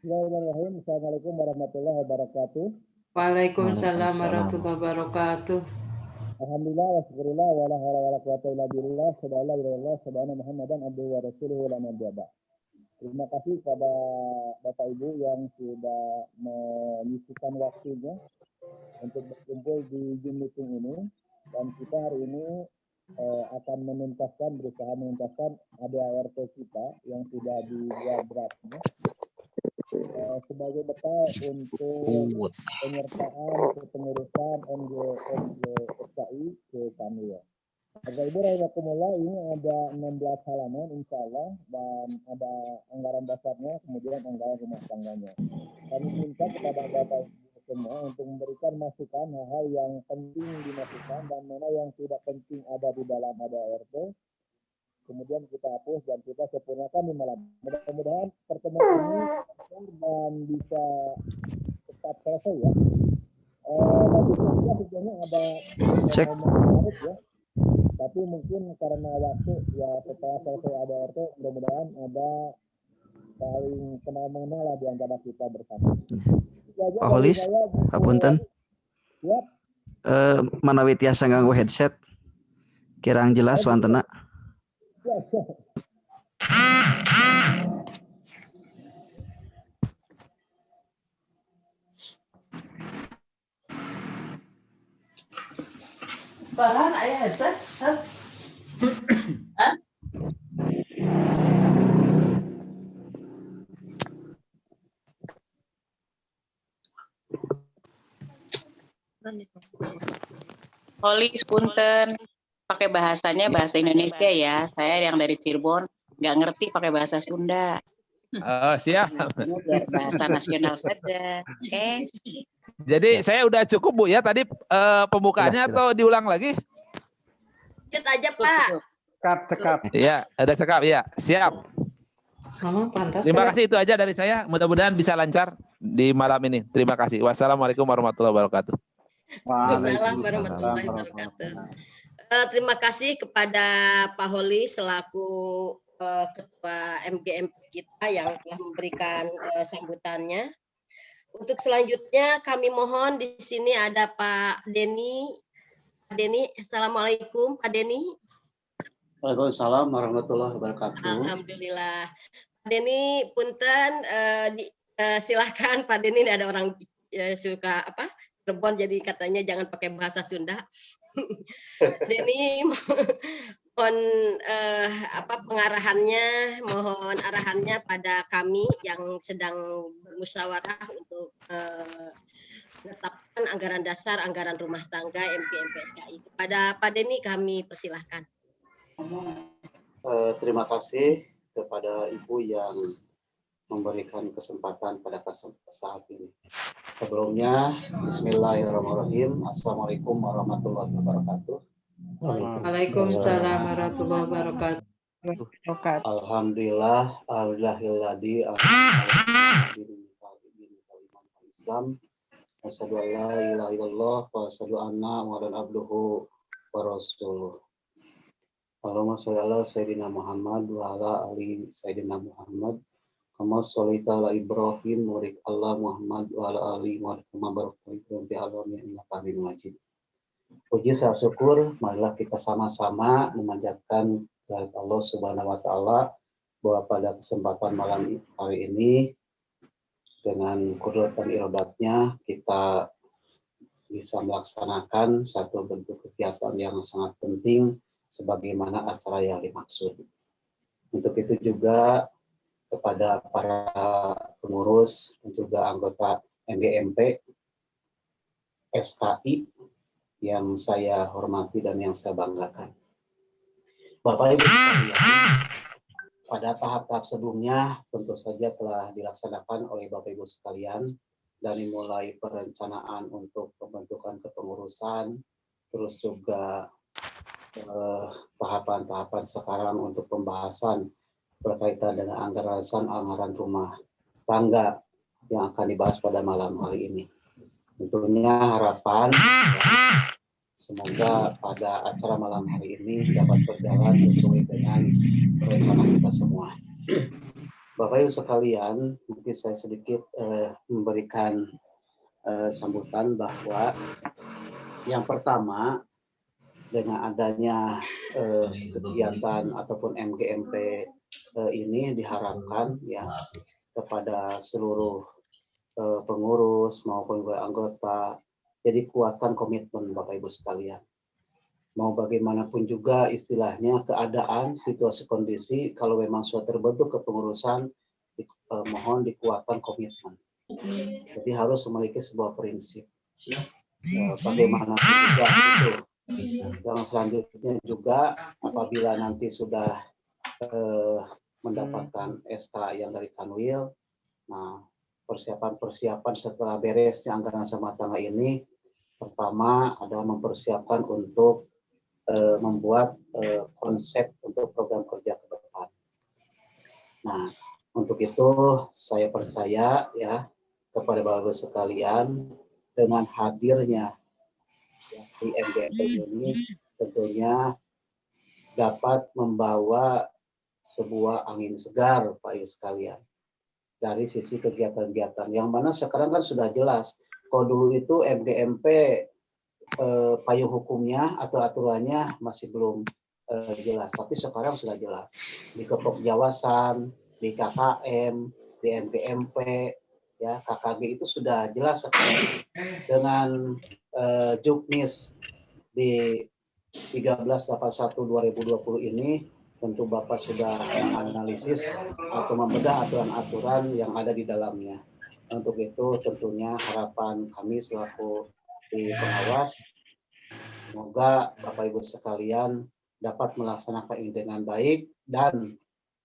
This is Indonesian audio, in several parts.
Bismillahirrahmanirrahim. Assalamualaikum warahmatullahi wabarakatuh. Waalaikumsalam warahmatullahi wabarakatuh. Alhamdulillah wa syukurillah wa la haula wa la quwwata illa billah. Subhanallah Muhammadan abduhu wa rasuluhu la nabiyya. Terima kasih kepada Bapak Ibu yang sudah menyisihkan waktunya untuk berkumpul di Zoom meeting ini, dan kita hari ini akan berusaha menuntaskan ADART kita yang sudah dibuat draftnya sebagai bekal untuk penyertaan kepengurusan MGFKI ke Kanwil. Bapak Ibu rahimakumullah, ini ada 16 halaman insya Allah, dan ada anggaran dasarnya, kemudian anggaran rumah tangganya. Kami minta kepada Bapak Ibu semua untuk memberikan masukan hal-hal yang penting dimasukkan dan mana yang tidak penting ada di dalam ADART. Kemudian kita hapus dan kita sempurnakan di malam. Mudah-mudahan pertemuan ini dan bisa cepat selesai ya. Tadi sebenarnya ada menarik ya. Tapi mungkin karena waktu ya setelah selesai ADART mudah-mudahan ada saling kenal-mengenal lah di antara kita bersama. Pak Holis, Punten. Siap. Manawi tiasa nganggo headset. Kirang jelas wantena. Bahan ayah headset? Hah? Holis punten, pakai bahasanya bahasa Indonesia ya. Saya yang dari Cirebon nggak ngerti pakai bahasa Sunda. Oh, siap. Biar bahasa nasional saja. Oke. Jadi saya udah cukup Bu ya tadi pembukaannya atau diulang lagi? Lanjut aja Pak. Cekap. Iya, ada cekap ya. Siap. Sama pantas. Terima kasih, itu aja dari saya. Mudah-mudahan bisa lancar di malam ini. Terima kasih. Wassalamualaikum warahmatullahi wabarakatuh. Waalaikumsalam warahmatullahi wabarakatuh. Terima kasih kepada Pak Holi selaku Ketua MGMP kita yang telah memberikan sambutannya. Untuk selanjutnya kami mohon di sini ada Pak Denny. Pak Denny, assalamualaikum Pak Denny. Waalaikumsalam warahmatullahi wabarakatuh. Alhamdulillah. Pak Denny, punten silahkan Pak Denny, ada orang suka apa? Cirebon jadi katanya jangan pakai bahasa Sunda. Denny mohon pengarahannya, mohon arahannya pada kami yang sedang bermusyawarah untuk menetapkan anggaran dasar, anggaran rumah tangga MGMPSKI. Kepada Pak Denny kami persilahkan. Terima kasih kepada Ibu yang memberikan kesempatan pada saat ini. Sebelumnya, Bismillahirrahmanirrahim. Assalamualaikum warahmatullahi wabarakatuh. Waalaikumsalam warahmatullahi wabarakatuh. Alhamdulillah, alhamdulillahilladzi Islam. Asyhadu an la ilaha illallah wa asyhadu anna Muhammadan abduhu wa rasuluh. Allahumma sholli ala sayyidina Muhammad wa ala ali sayyidina Muhammad. Kama sholita ala Ibrahim wa barik ala Muhammad wa ala ali Muhammad kama barakta ala alamin innaka Hamidum Majid. Puji serta syukur marilah kita sama-sama memanjatkan kehadirat Allah Subhanahu wa taala bahwa pada kesempatan malam hari ini dengan kudrat dan iradatnya kita bisa melaksanakan satu bentuk kegiatan yang sangat penting sebagaimana acara yang dimaksud. Untuk itu juga kepada para pengurus dan juga anggota MGMP SKI yang saya hormati dan yang saya banggakan. Bapak Ibu sekalian, pada tahap-tahap sebelumnya tentu saja telah dilaksanakan oleh Bapak Ibu sekalian dari mulai perencanaan untuk pembentukan kepengurusan, terus juga tahapan-tahapan sekarang untuk pembahasan berkaitan dengan anggaran rumah tangga yang akan dibahas pada malam hari ini. Tentunya harapan semoga pada acara malam hari ini dapat berjalan sesuai dengan rencana kita semua. Bapak Ibu sekalian, mungkin saya sedikit memberikan sambutan bahwa yang pertama, dengan adanya kegiatan ataupun MGMP ini diharapkan ya kepada seluruh pengurus maupun anggota, jadi kuatkan komitmen Bapak Ibu sekalian. Mau bagaimanapun juga istilahnya keadaan, situasi, kondisi, kalau memang sudah terbentuk kepengurusan, mohon dikuatkan komitmen. Jadi harus memiliki sebuah prinsip. Bagaimanapun juga itu. Yang selanjutnya juga apabila nanti sudah mendapatkan SK yang dari Kanwil, nah persiapan setelah beresnya anggaran rumah tangga ini, pertama ada mempersiapkan untuk membuat konsep untuk program kerja ke depan. Nah, untuk itu saya percaya ya kepada Bapak-Ibu sekalian, dengan hadirnya ya, di MGMP ini tentunya dapat membawa sebuah angin segar Pak Ibu sekalian dari sisi kegiatan-kegiatan yang mana sekarang kan sudah jelas. Kalau dulu itu MGMP payung hukumnya atau aturannya masih belum jelas, tapi sekarang sudah jelas di Kepokjawasan, di KKM, di MGMP, ya KKG itu sudah jelas sekali. Dengan Juknis di 1381/2020 ini tentu Bapak sudah menganalisis atau membedah aturan-aturan yang ada di dalamnya. Untuk itu tentunya harapan kami selaku di pengawas, semoga Bapak Ibu sekalian dapat melaksanakan ini dengan baik dan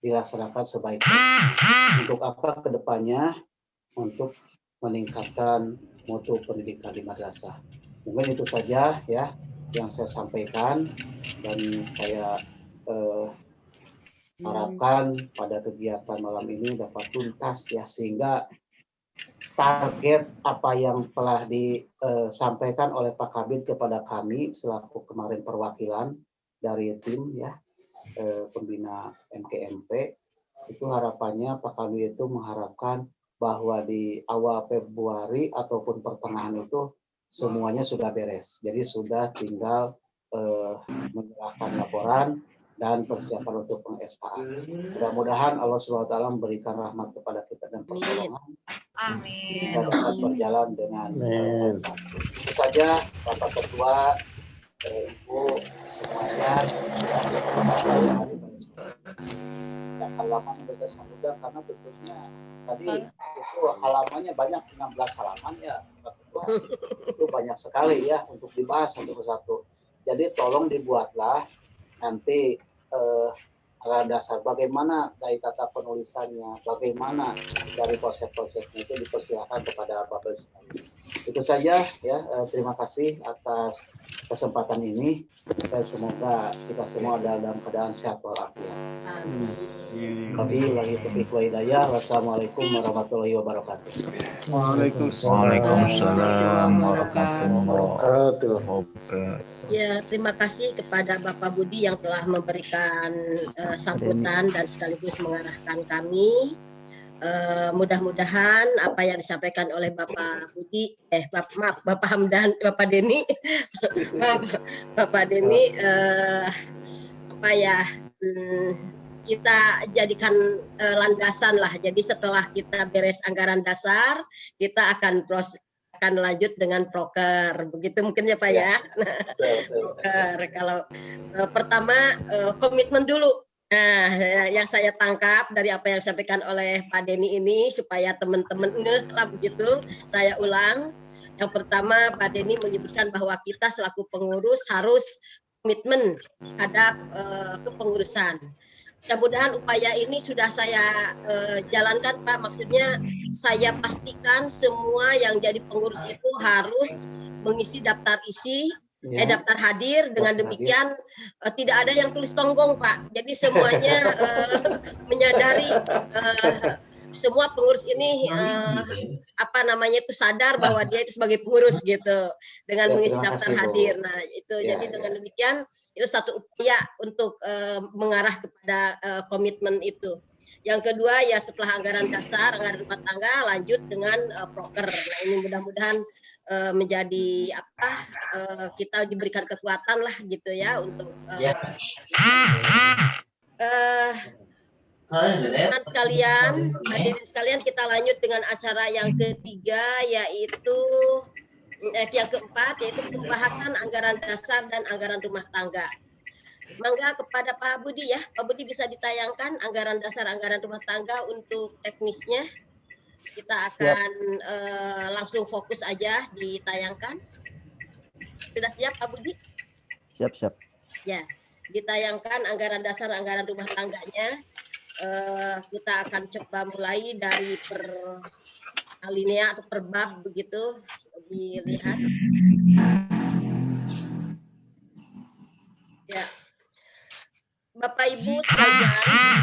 dilaksanakan sebaik-baiknya. Untuk apa kedepannya? Untuk meningkatkan mutu pendidikan di madrasah. Mungkin itu saja ya yang saya sampaikan, dan saya harapkan pada kegiatan malam ini dapat tuntas ya, sehingga target apa yang telah disampaikan oleh Pak Kabid kepada kami selaku kemarin perwakilan dari tim ya pembina MGMP, itu harapannya Pak Kabid itu mengharapkan bahwa di awal Februari ataupun pertengahan itu semuanya sudah beres. Jadi sudah tinggal menyerahkan laporan dan persiapan untuk peng-SKA. Mudah-mudahan Allah SWT memberikan rahmat kepada kita dan pertolongan. Amin. Kita dapat berjalan dengan lancar. Itu saja Bapak Ketua, Ibu semuanya, halaman berkesambutan karena tentunya tadi itu halamannya banyak, 16 halaman ya Pak Ketua. Itu banyak sekali ya untuk dibahas satu persatu. Jadi tolong dibuatlah nanti dasar bagaimana dari tata penulisannya, bagaimana dari konsep-konsepnya itu dipersilakan kepada Bapak sekalian. Itu saja ya, terima kasih atas kesempatan ini dan semoga kita semua dalam keadaan sehat walafiat. Wabillahi taufiq wa hidayah. Wassalamualaikum warahmatullahi wabarakatuh. Waalaikumsalam warahmatullahi wabarakatuh. Ya, terima kasih kepada Bapak Budi yang telah memberikan sambutan dan sekaligus mengarahkan kami. Mudah-mudahan apa yang disampaikan oleh Bapak Budi, Bapak Hamdan, Bapak Denny, Bapak Denny, kita jadikan landasan lah. Jadi setelah kita beres anggaran dasar, kita akan lanjut dengan proker, begitu mungkin ya Pak ya. Proker, kalau pertama komitmen dulu. Nah, yang saya tangkap dari apa yang disampaikan oleh Pak Denny ini supaya teman-teman ngeh lah begitu, saya ulang. Yang pertama Pak Denny menyebutkan bahwa kita selaku pengurus harus komitmen terhadap kepengurusan. Mudah-mudahan upaya ini sudah saya jalankan Pak, maksudnya saya pastikan semua yang jadi pengurus itu harus mengisi daftar isi, daftar hadir, dengan demikian tidak ada yang tulis tonggong Pak, jadi semuanya menyadari semua pengurus ini apa namanya itu sadar bahwa dia itu sebagai pengurus gitu dengan mengisi terima daftar kasih, Bu. hadir. Nah itu Ya, jadi ya. dengan demikian itu satu upaya untuk mengarah kepada komitmen itu. Yang kedua ya setelah anggaran dasar, anggaran rumah tangga lanjut dengan proker. Nah ini mudah-mudahan menjadi apa kita diberikan kekuatan lah gitu ya untuk teman sekalian, hadirin sekalian, kita lanjut dengan acara yang ketiga yaitu yang keempat yaitu pembahasan anggaran dasar dan anggaran rumah tangga. Mangga kepada Pak Budi ya, Pak Budi bisa ditayangkan anggaran dasar anggaran rumah tangga untuk teknisnya. Kita akan langsung fokus aja ditayangkan. Sudah siap Pak Budi? Siap. Ya, ditayangkan anggaran dasar anggaran rumah tangganya. Kita akan coba mulai dari per alinea atau per bab begitu dilihat. Ya. Bapak Ibu sekalian,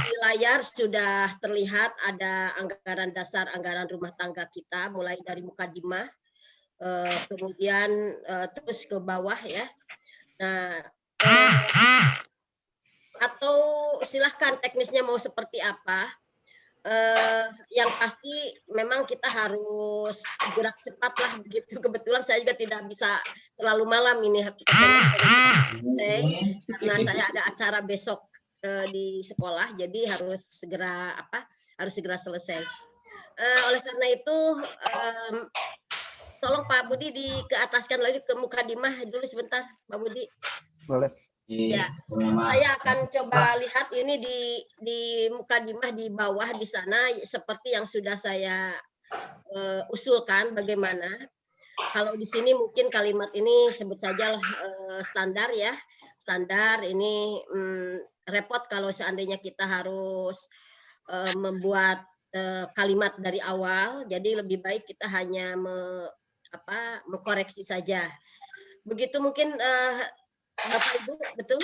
di layar sudah terlihat ada anggaran dasar anggaran rumah tangga kita mulai dari mukadimah kemudian terus ke bawah ya. Nah, atau silahkan teknisnya mau seperti apa. Yang pasti memang kita harus gerak cepat lah begitu. Kebetulan saya juga tidak bisa terlalu malam ini karena saya ada acara besok di sekolah, jadi harus segera selesai. Oleh karena itu tolong Pak Budi dikeataskan lagi ke mukadimah dulu sebentar Pak Budi. Boleh. Ya, saya akan coba lihat ini di mukadimah di bawah di sana seperti yang sudah saya usulkan bagaimana. Kalau di sini mungkin kalimat ini sebut saja standar ya. Standar ini repot kalau seandainya kita harus membuat kalimat dari awal. Jadi lebih baik kita hanya mengkoreksi saja. Begitu mungkin Bapak Ibu, betul?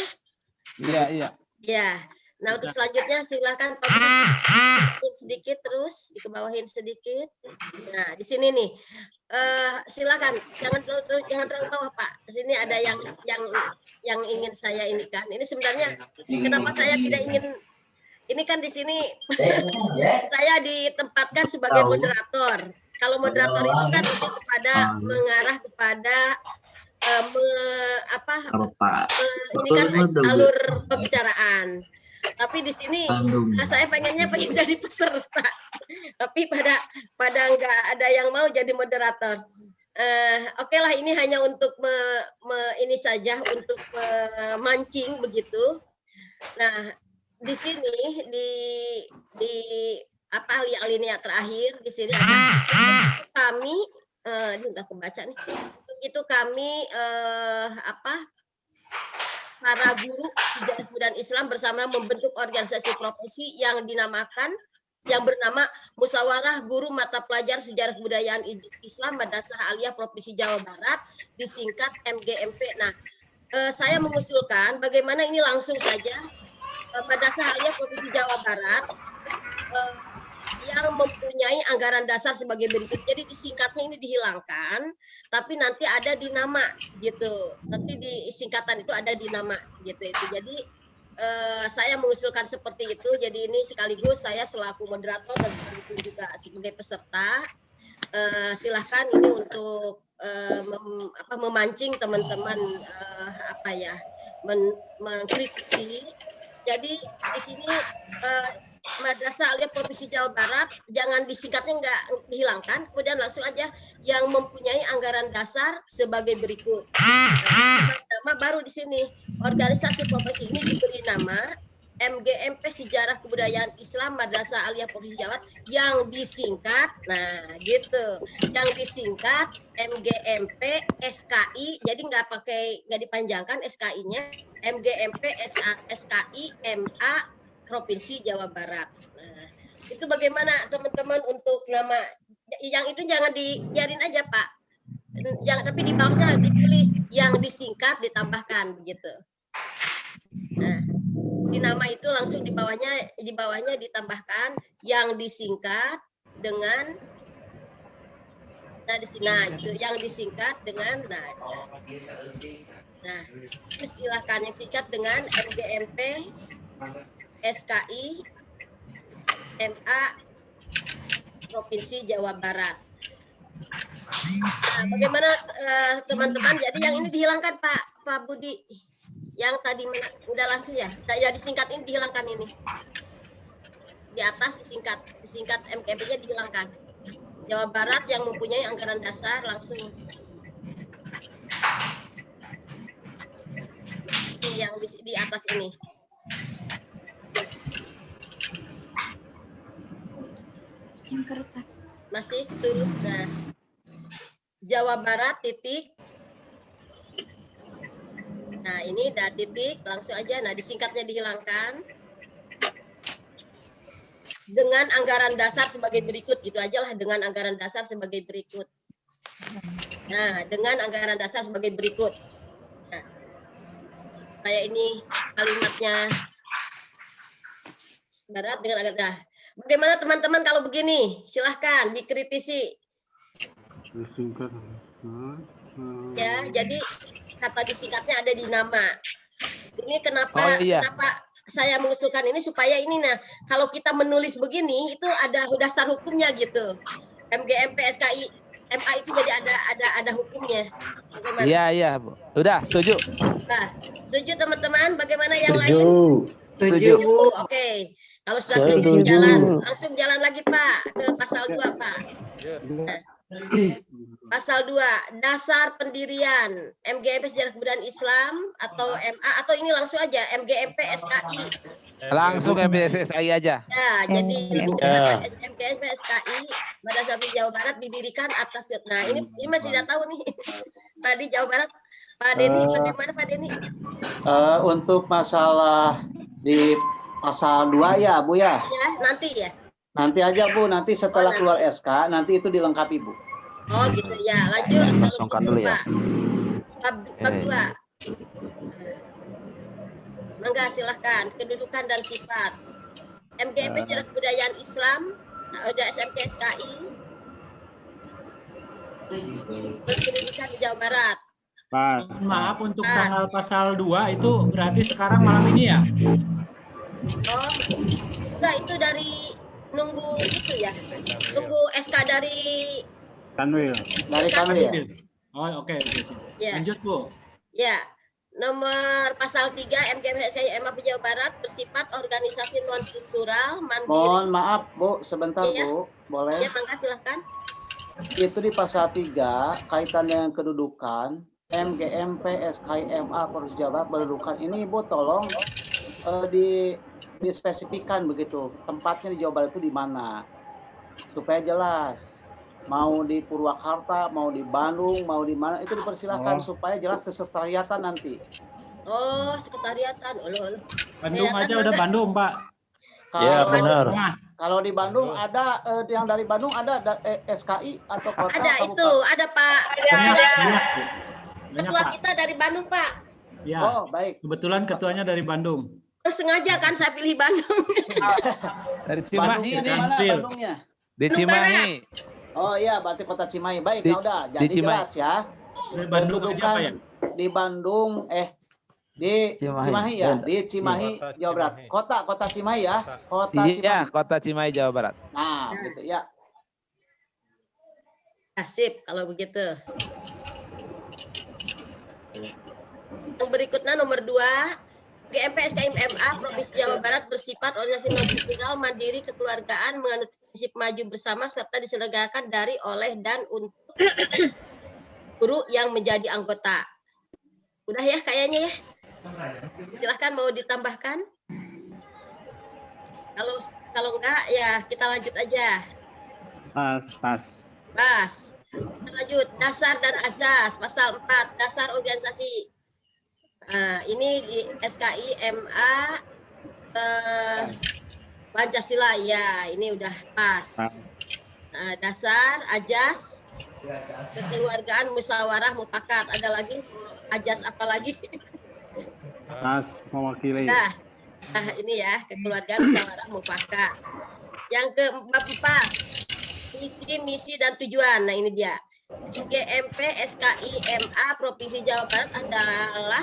Iya. Ya. Nah, untuk selanjutnya silakan Pak Budi sedikit terus dikebawahin sedikit. Nah, di sini nih. Silakan jangan terlalu bawah, Pak. Di sini ada yang ingin saya inikan. Ini sebenarnya kenapa saya tidak ingin ini kan di sini saya ditempatkan sebagai moderator. Kalau moderator itu kan mengarah kepada ini kan alur pembicaraan. Tapi di sini saya pengen jadi peserta. Tapi pada nggak ada yang mau jadi moderator. Oke lah, ini hanya untuk ini saja untuk memancing begitu. Nah, di sini di alinea terakhir di sini ada kami ini nggak kebaca nih. Itu kami para guru sejarah kebudayaan Islam bersama membentuk organisasi profesi yang bernama Musyawarah Guru Mata Pelajaran Sejarah Kebudayaan Islam Madrasah Aliyah Provinsi Jawa Barat, disingkat MGMP. Nah, saya mengusulkan bagaimana ini langsung saja Madrasah Aliyah Provinsi Jawa Barat yang mempunyai anggaran dasar sebagai berikut. Jadi disingkatnya ini dihilangkan, tapi nanti ada di nama gitu. Nanti di singkatan itu ada di nama gitu itu. Jadi saya mengusulkan seperti itu. Jadi ini sekaligus saya selaku moderator dan sekaligus juga sebagai peserta. Silahkan ini untuk memancing teman-teman mengkritisi. Jadi di sini Madrasah Aliyah Provinsi Jawa Barat jangan disingkatnya nggak dihilangkan, kemudian langsung aja yang mempunyai anggaran dasar sebagai berikut. Nama baru di sini organisasi profesi ini diberi nama MGMP Sejarah Kebudayaan Islam Madrasah Aliyah Provinsi Jawa Barat yang disingkat, nah gitu, yang disingkat MGMP SKI, jadi nggak dipanjangkan SKI-nya, MGMP SKI MA Provinsi Jawa Barat. Nah, itu bagaimana teman-teman untuk nama yang itu jangan dibiarin aja Pak, jangan, tapi di bawahnya ditulis yang disingkat ditambahkan begitu. Nah, di nama itu langsung di bawahnya ditambahkan yang disingkat dengan itu yang disingkat dengan itu silakan yang singkat dengan MGMP SKI MA Provinsi Jawa Barat. Nah, bagaimana teman-teman? Jadi yang ini dihilangkan Pak Budi, yang tadi udah langsung ya disingkat ini dihilangkan ini. Di atas disingkat MKP-nya dihilangkan. Jawa Barat yang mempunyai anggaran dasar langsung. Ini yang di atas ini. Masih turun. Nah, Jawa Barat titik. Nah, ini udah titik, langsung aja. Nah, disingkatnya dihilangkan. Dengan anggaran dasar sebagai berikut, gitu aja lah, dengan anggaran dasar sebagai berikut. Nah, dengan anggaran dasar sebagai berikut. Nah, supaya ini kalimatnya Barat dengan anggaran. Nah, bagaimana teman-teman kalau begini? Silahkan dikritisi. Ya, jadi kata disingkatnya ada di nama. Ini kenapa saya mengusulkan ini supaya ini kalau kita menulis begini itu ada dasar hukumnya gitu. MGMP SKI MA itu jadi ada hukumnya. Bagaimana? Iya, Bu. Udah, setuju. Nah, setuju teman-teman? Bagaimana yang lain? Setuju. Oke. Kalau sudah setuju langsung jalan lagi Pak ke pasal 2 Pak. Nah, pasal 2 dasar pendirian MGMP Sejarah Kebudayaan Islam atau MA atau ini langsung aja MGMP SKI. Langsung MGMP SKI aja. Ya, jadi MGMP SKI Badan Sarjana Jawa Barat didirikan atas. Nah, ini masih tidak tahu nih. Tadi Jawa Barat Pak Denny, bagaimana Pak Denny? Untuk masalah di pasal 2 ya Bu ya? Ya, nanti ya. Nanti aja Bu, nanti setelah keluar SK, nanti itu dilengkapi Bu. Oh gitu ya, lanjut. Kosongkan dulu ya. Bab 2. Mangga silahkan, kedudukan dan sifat. MGMP Sejarah Kebudayaan Islam, ada SMK SKI, berkedudukan di Jawa Barat. Maaf, untuk tanggal pasal 2 itu berarti sekarang malam ini ya? Oh, enggak, itu dari nunggu itu ya, nunggu SK dari Kanwil. Dari Kanwil. Oh, oke. Ya. Lanjut Bu. Ya, nomor pasal 3 MGMP SKI MA Jawa Barat bersifat organisasi non struktural mandiri. Mohon maaf Bu, sebentar Bu, boleh? Ya, mangga silahkan. Itu di pasal 3 kaitan dengan kedudukan MGMP SKI MA Provinsi Jawa Barat berkedudukan ini Bu, tolong dispesifikan begitu tempatnya di Jawa Barat itu di mana supaya jelas, mau di Purwakarta, mau di Bandung, mau di mana itu dipersilahkan supaya jelas kesekretariatan nanti. Oh, sekretariatan. Bandung aja udah Bandung Pak. Iya benar. Kalau di Bandung ada yang dari Bandung ada SKI atau kota? Ada itu, ada Pak. Ketua kita dari Bandung Pak. Ya. Oh baik. Kebetulan ketuanya dari Bandung. Sengaja kan saya pilih Bandung. Dari Cimahi Bandungnya di nih. mana Bandungnya? Di Cimahi. Oh iya, berarti kota Cimahi. Baik, udah. Jadi jelas ya. Dari Bandung aja Pak ya? Di Bandung, di Cimahi ya, di Cimahi, Jawa Barat. Kota Cimahi ya, kota Cimahi. Iya, kota Cimahi, Jawa Barat. Nah, gitu ya. Sip, kalau begitu. Yang berikutnya nomor 2. GMP SKI MA Provinsi Jawa Barat bersifat organisasi non struktural mandiri kekeluargaan menganut prinsip maju bersama serta diselenggarakan dari oleh dan untuk guru yang menjadi anggota. Udah ya kayaknya ya. Silahkan mau ditambahkan. Kalau enggak ya kita lanjut aja. Pas. Kita lanjut dasar dan asas pasal 4 dasar organisasi. Ini di SKI MA Pancasila ya, ini udah pas. Dasar, ajas, kekeluargaan, musyawarah, mufakat. Ada lagi ajas apa lagi? Mewakili. Nah, Nah, ini ya, kekeluargaan musyawarah mufakat. Yang keempat, visi, misi, dan tujuan. Nah, ini dia. MGMP SKI MA Provinsi Jawa Barat adalah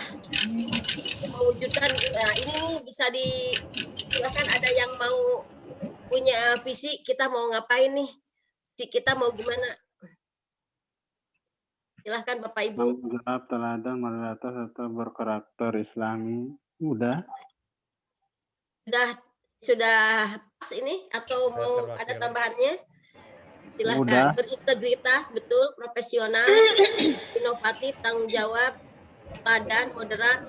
mewujudkan, nah ini nih bisa silakan ada yang mau punya visi, kita mau ngapain nih? Visi kita mau gimana? Silahkan Bapak Ibu. Menjawab teladan, moderator, serta berkarakter Islami. Udah. Sudah pas ini atau mau ada tambahannya? Silahkan. Udah. Berintegritas, betul, profesional, inovatif, tanggung jawab, padan, moderat,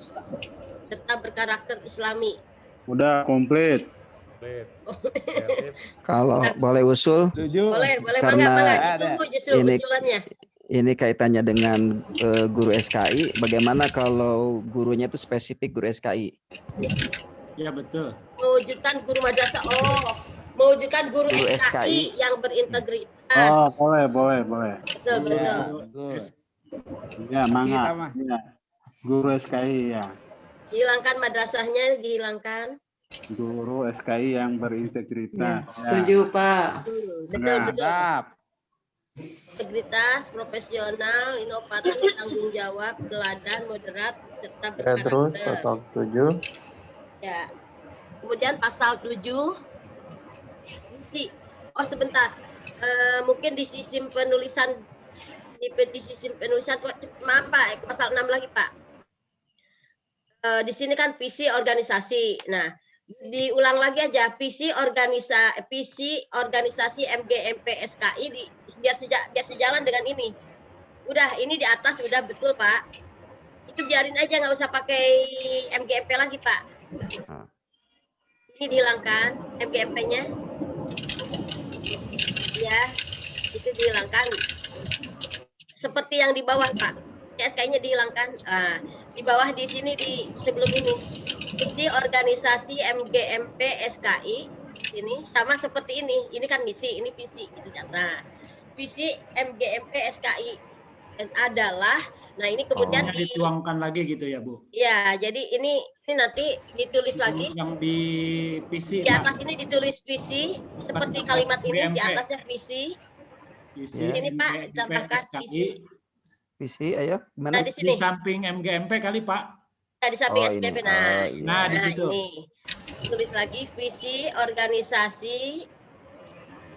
serta berkarakter Islami. Udah komplit. Kalau boleh usul, Boleh, Karena mangga. Ditunggu justru ini- usulannya. ini kaitannya dengan guru SKI. Bagaimana kalau gurunya itu spesifik guru SKI? Ya betul. Mewujudkan guru madrasah. Mewujudkan guru Guru SKI yang berintegritas. Oh, boleh. Betul. Ya, mangga. Ya. Guru SKI ya. Hilangkan madrasahnya, dihilangkan. Guru SKI yang berintegritas. Ya. Setuju, Pak. Betul. Integritas, profesional, inovatif, tanggung jawab, teladan, moderat, serta berkarakter. Terus pasal 7. Ya. Kemudian pasal 7. Misi. Oh, sebentar. Mungkin di sistem penulisan maaf Pak, pasal 6 lagi Pak. Di sini kan visi organisasi. Nah, diulang lagi aja visi organisasi MGMP SKI biar sejalan dengan ini. Udah, ini di atas udah betul Pak. Itu biarin aja, nggak usah pakai MGMP lagi Pak. Ini dihilangkan MGMP-nya. Ya, itu dihilangkan. Seperti yang di bawah Pak. SKI-nya dihilangkan. Di bawah di sini sebelum ini. Visi organisasi MGMP SKI sini sama seperti ini. Ini kan misi, ini visi gitu. Nah, visi MGMP SKI adalah, nah ini kemudian dituangkan lagi gitu ya Bu? Ya, jadi ini nanti ditulis lagi. Yang di visi. Di atas ini ditulis visi seperti kalimat ini, di atasnya visi. Visi. Ini Pak ditambahkan visi. Visi, ayo. Nah, di sini. Di samping MGMP kali Pak. Nah, di samping Oh, SPP. ini. Nah, di situ. Ini. Tulis lagi visi organisasi.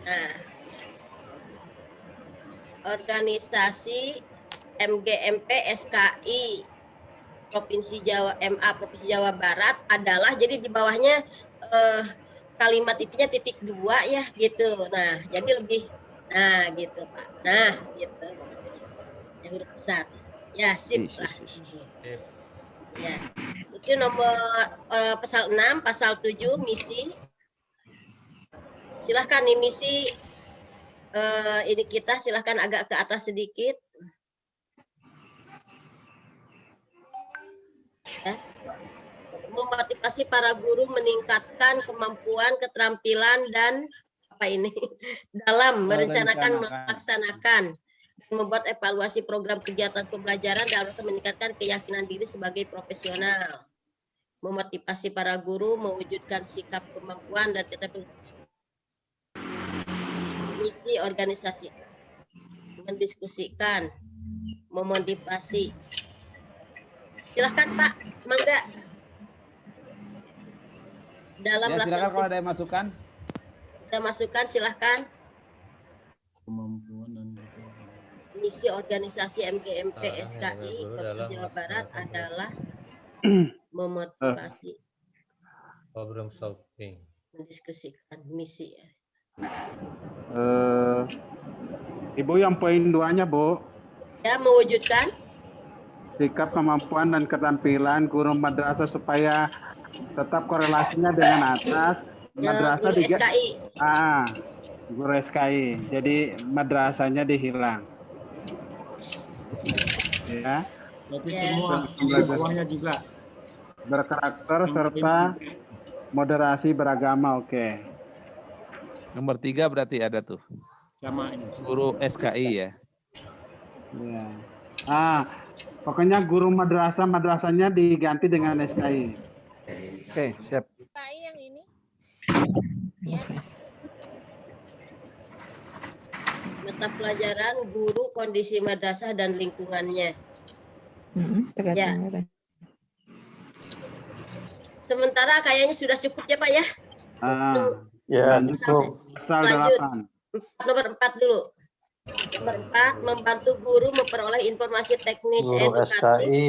Nah. Organisasi MGMP SKI Provinsi Jawa Barat adalah, jadi di bawahnya kalimat itunya titik 2 ya gitu. Nah, jadi lebih gitu Pak. Nah, gitu maksudnya. Yang huruf besar. Ya, sip lah. Ya. Itu nomor pasal 6, pasal 7 misi. Silahkan nih misi ini kita silahkan agak ke atas sedikit. Ya. Memotivasi para guru meningkatkan kemampuan, keterampilan dan dalam merencanakan, melaksanakan, dan membuat evaluasi program kegiatan pembelajaran dalam meningkatkan keyakinan diri sebagai profesional. Memotivasi para guru mewujudkan sikap kemampuan dan keterampilan. Misi organisasi, mendiskusikan, memotivasi. Silahkan Pak, mangga. Dalam Ya, silakan kalau ada yang masukan. Ada masukan silahkan. Kemampuan dan Misi organisasi MGMP SKI Provinsi Jawa Barat adalah memotivasi, problem solving, mendiskusikan misi. Ibu yang poin 2-nya Bu. Ya, mewujudkan Sikap, kemampuan, dan keterampilan guru madrasah supaya tetap korelasinya dengan atas. Madrasah guru SKI. Guru SKI. Jadi madrasahnya dihilang. Ya. Berarti semua di bawahnya juga. Berkarakter serta moderasi beragama, oke. Nomor 3 berarti ada tuh. Sama ini. Guru SKI ya. Ya. Pokoknya guru madrasahnya diganti dengan SKI. Oke, siap. Mata pelajaran guru, kondisi madrasah dan lingkungannya. Ya. Sementara kayaknya sudah cukup ya Pak ya. Ya, cukup. Pasal Lanjut. 8. Nomor 4 dulu. Nomor 4, membantu guru memperoleh informasi teknis Guru edukatif. SKI.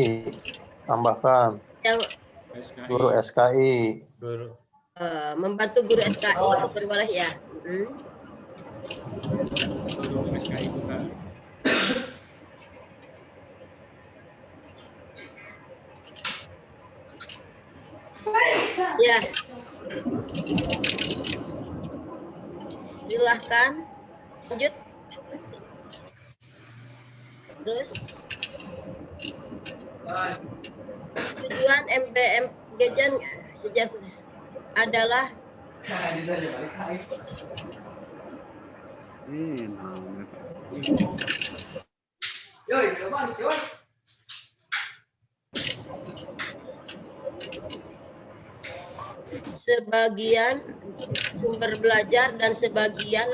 Tambahkan. Yang Guru SKI. Guru. Membantu guru SKI memperoleh ya. Guru SKI juga. Ya. Silahkan lanjut. Terus tujuan MBM Gejan sejak adalah sebagian sumber belajar dan sebagainya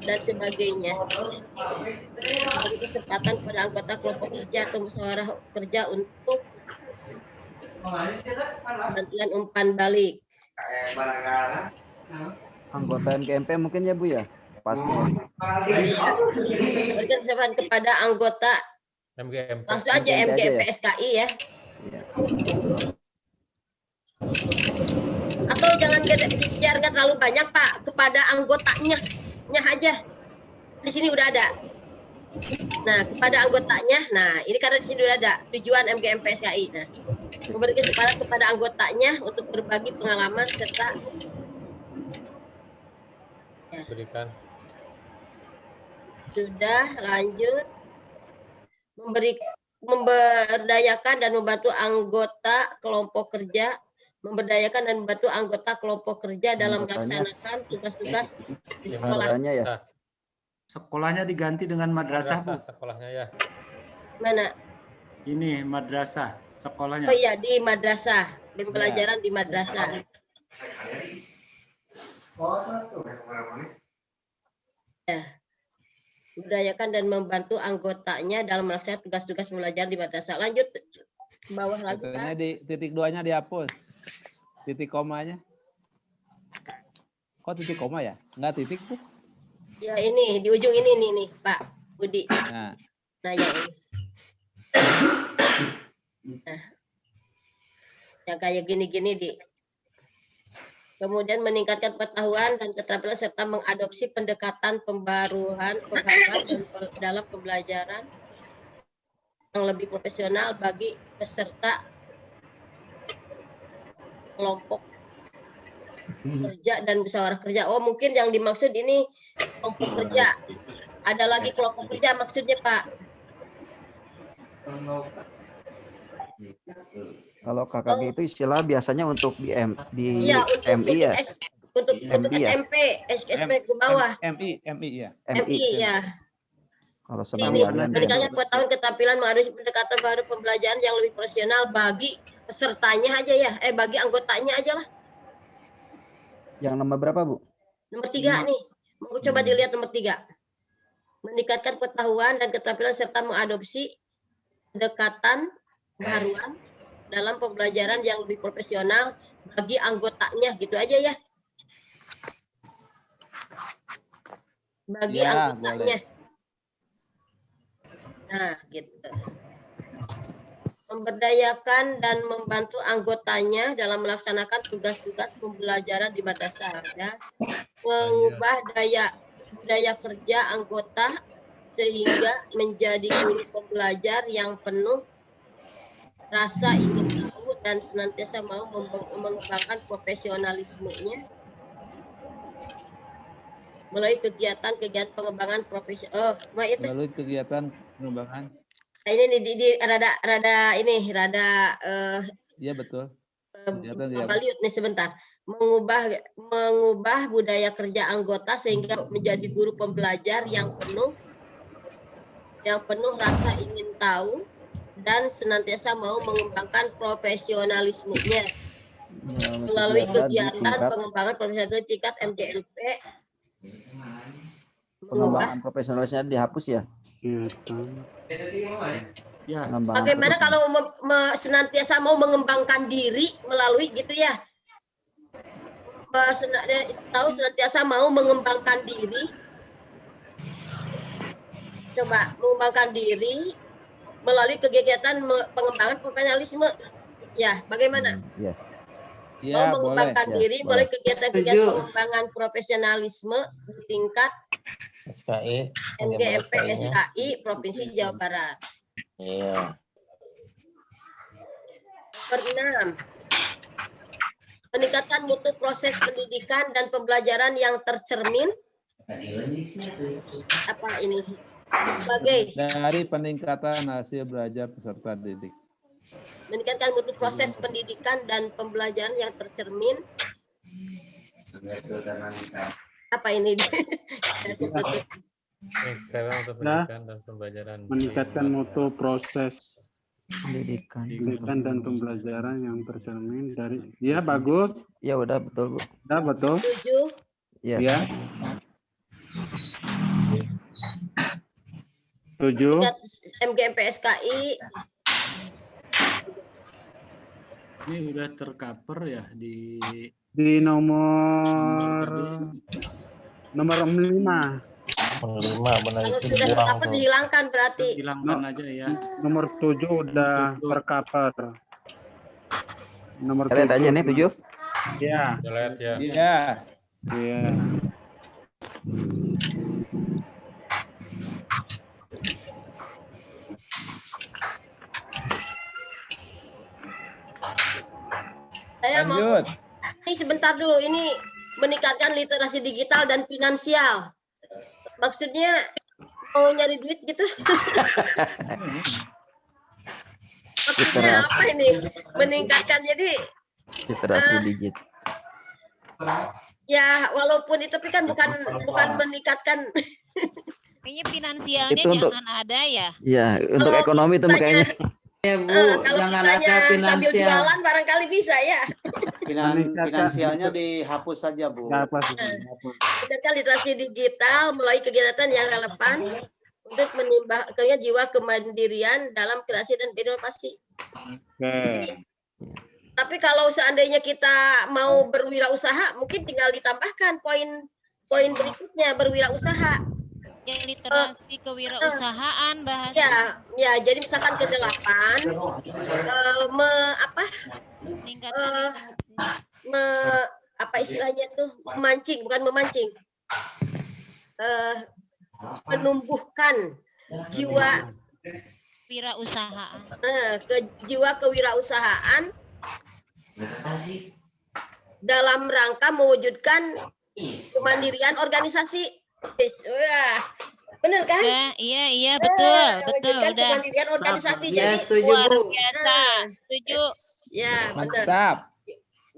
dan sebagainya bagi kesempatan pada anggota kelompok kerja atau musyawarah kerja untuk bantuan umpan balik. Anggota MGMP mungkin ya Bu ya? Pasti. Berikan kesempatan kepada anggota MGMP. langsung aja MGMP SKI ya. Atau jangan biar nggak terlalu banyak Pak, kepada anggotanya aja. Di sini udah ada. Nah, kepada anggotanya, nah ini karena di sini udah ada tujuan MGMP SKI. Nah, memberi kesempatan kepada anggotanya untuk berbagi pengalaman serta ya. Berikan. Sudah lanjut memberdayakan dan membantu anggota kelompok kerja, memberdayakan dan membantu anggota kelompok kerja dalam melaksanakan tugas-tugas di sekolah. Ya. Sekolahnya diganti dengan madrasah, Bu. Sekolahnya ya. Mana? Ini madrasah, sekolahnya. Oh iya, di madrasah, pembelajaran di madrasah. Ya. Memberdayakan dan membantu anggotanya dalam melaksanakan tugas-tugas pembelajaran di madrasah. Lanjut ke bawah lagi, Pak. Di titik 2-nya dihapus. Titik komanya. Kok titik koma ya? Enggak titik tuh. Ya ini di ujung ini nih Pak Budi. Nah yang ini. Nah, yang kayak gini-gini di. Kemudian meningkatkan pengetahuan dan keterampilan serta mengadopsi pendekatan pembaruan dalam pembelajaran yang lebih profesional bagi peserta kelompok kerja dan musyawarah kerja. Oh, mungkin yang dimaksud ini kelompok kerja. Ada lagi kelompok kerja maksudnya, Pak. Kalau KKG itu istilah biasanya untuk di iya, MI ya. Untuk SMP, SMP ke bawah. MI ya. MI ya. Kalau pendidikannya pengetahuan keterampilan mengadopsi pendekatan baru pembelajaran yang lebih profesional bagi pesertanya aja ya. Bagi anggotanya aja lah. Yang nomor berapa, Bu? Nomor 3 nih. Mau coba dilihat nomor 3. Meningkatkan pengetahuan dan keterampilan serta mengadopsi pendekatan baruan dalam pembelajaran yang lebih profesional bagi anggotanya, gitu aja ya. Bagi anggotanya. Boleh. Nah, gitu. Memberdayakan dan membantu anggotanya dalam melaksanakan tugas-tugas pembelajaran di madrasah. Ya. Mengubah daya kerja anggota sehingga menjadi guru pembelajar yang penuh rasa ingin tahu dan senantiasa mau mengembangkan profesionalismenya melalui kegiatan pengembangan profesi. Melalui kegiatan pengembangan. Ini rada iya betul. Baliut nih sebentar. Mengubah budaya kerja anggota sehingga menjadi guru pembelajar yang penuh rasa ingin tahu dan senantiasa mau mengembangkan profesionalismenya melalui kegiatan pengembangan profesional tingkat MGLP pengembangan profesionalisnya dihapus ya? Ya. Bagaimana kalau senantiasa mau mengembangkan diri melalui gitu ya? Tahu senantiasa mau mengembangkan diri. Coba mengembangkan diri melalui kegiatan pengembangan profesionalisme. Ya, bagaimana? Ya. Mau mengembangkan diri melalui kegiatan-kegiatan pengembangan profesionalisme di tingkat SKI, MGMP SKI Provinsi Jawa Barat. Iya. Nomor 6. Meningkatkan mutu proses pendidikan dan pembelajaran yang tercermin. Apa ini? Sebagai dari peningkatan hasil belajar peserta didik. Meningkatkan mutu proses pendidikan dan pembelajaran yang tercermin. Apa ini? Meningkatkan mutu proses pendidikan dan pembelajaran yang tercermin dari. Ya, bagus. Ya udah betul, Bu. Udah betul. Setuju. Ya. Ya. Setuju. MGMP SKI. Ini udah tercover ya di nomor 5. Benar Kalau itu sudah dibuang tercover tuh. dihilangkan berarti. hilangkan aja ya. Nomor 7 udah tercover. Nomor Lihat aja nih 7. Ya. Iya. Iya. Saya mau ini sebentar dulu, ini meningkatkan literasi digital dan finansial. Maksudnya mau nyari duit gitu? Maksudnya apa ini? Meningkatkan jadi literasi digital. Ya walaupun itu tapi kan bukan meningkatkan. Kayaknya finansialnya Itu untuk jangan ada ya. Iya, untuk ekonomi itu makanya. Ya Bu, kalau jangan kitanya ada sambil finansial. jualan barangkali bisa ya. Finansialnya dihapus saja, Bu. Meningkatkan literasi digital melalui kegiatan yang relevan untuk meningkatkan jiwa kemandirian dalam kreasi dan inovasi. Tapi kalau seandainya kita mau berwirausaha, mungkin tinggal ditambahkan poin berikutnya berwirausaha. Ya, literasi kewirausahaan bahasa. Ya, jadi misalkan ke-8 apa istilahnya tuh memancing, bukan memancing. Menumbuhkan jiwa wirausahaan. Jiwa kewirausahaan dalam rangka mewujudkan kemandirian organisasi. Benar kan? Iya, betul. Udah. Kemandirian organisasi jadi setuju, Bu. Biasa, setuju. Ya, benar. Mantap.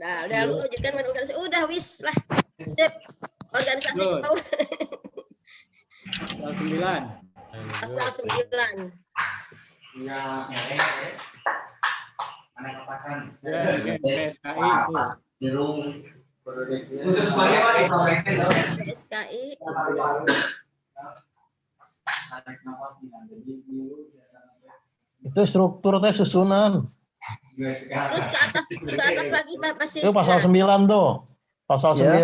Nah, udah mewujudkan organisasi. Udah wis lah. Sip. Organisasi mau. Pasal 9. Pasal 9. PSKI itu. PSKI. Itu struktur teh susunan. Terus ke atas lagi masih. Itu pasal 9 tuh. Pasal 9.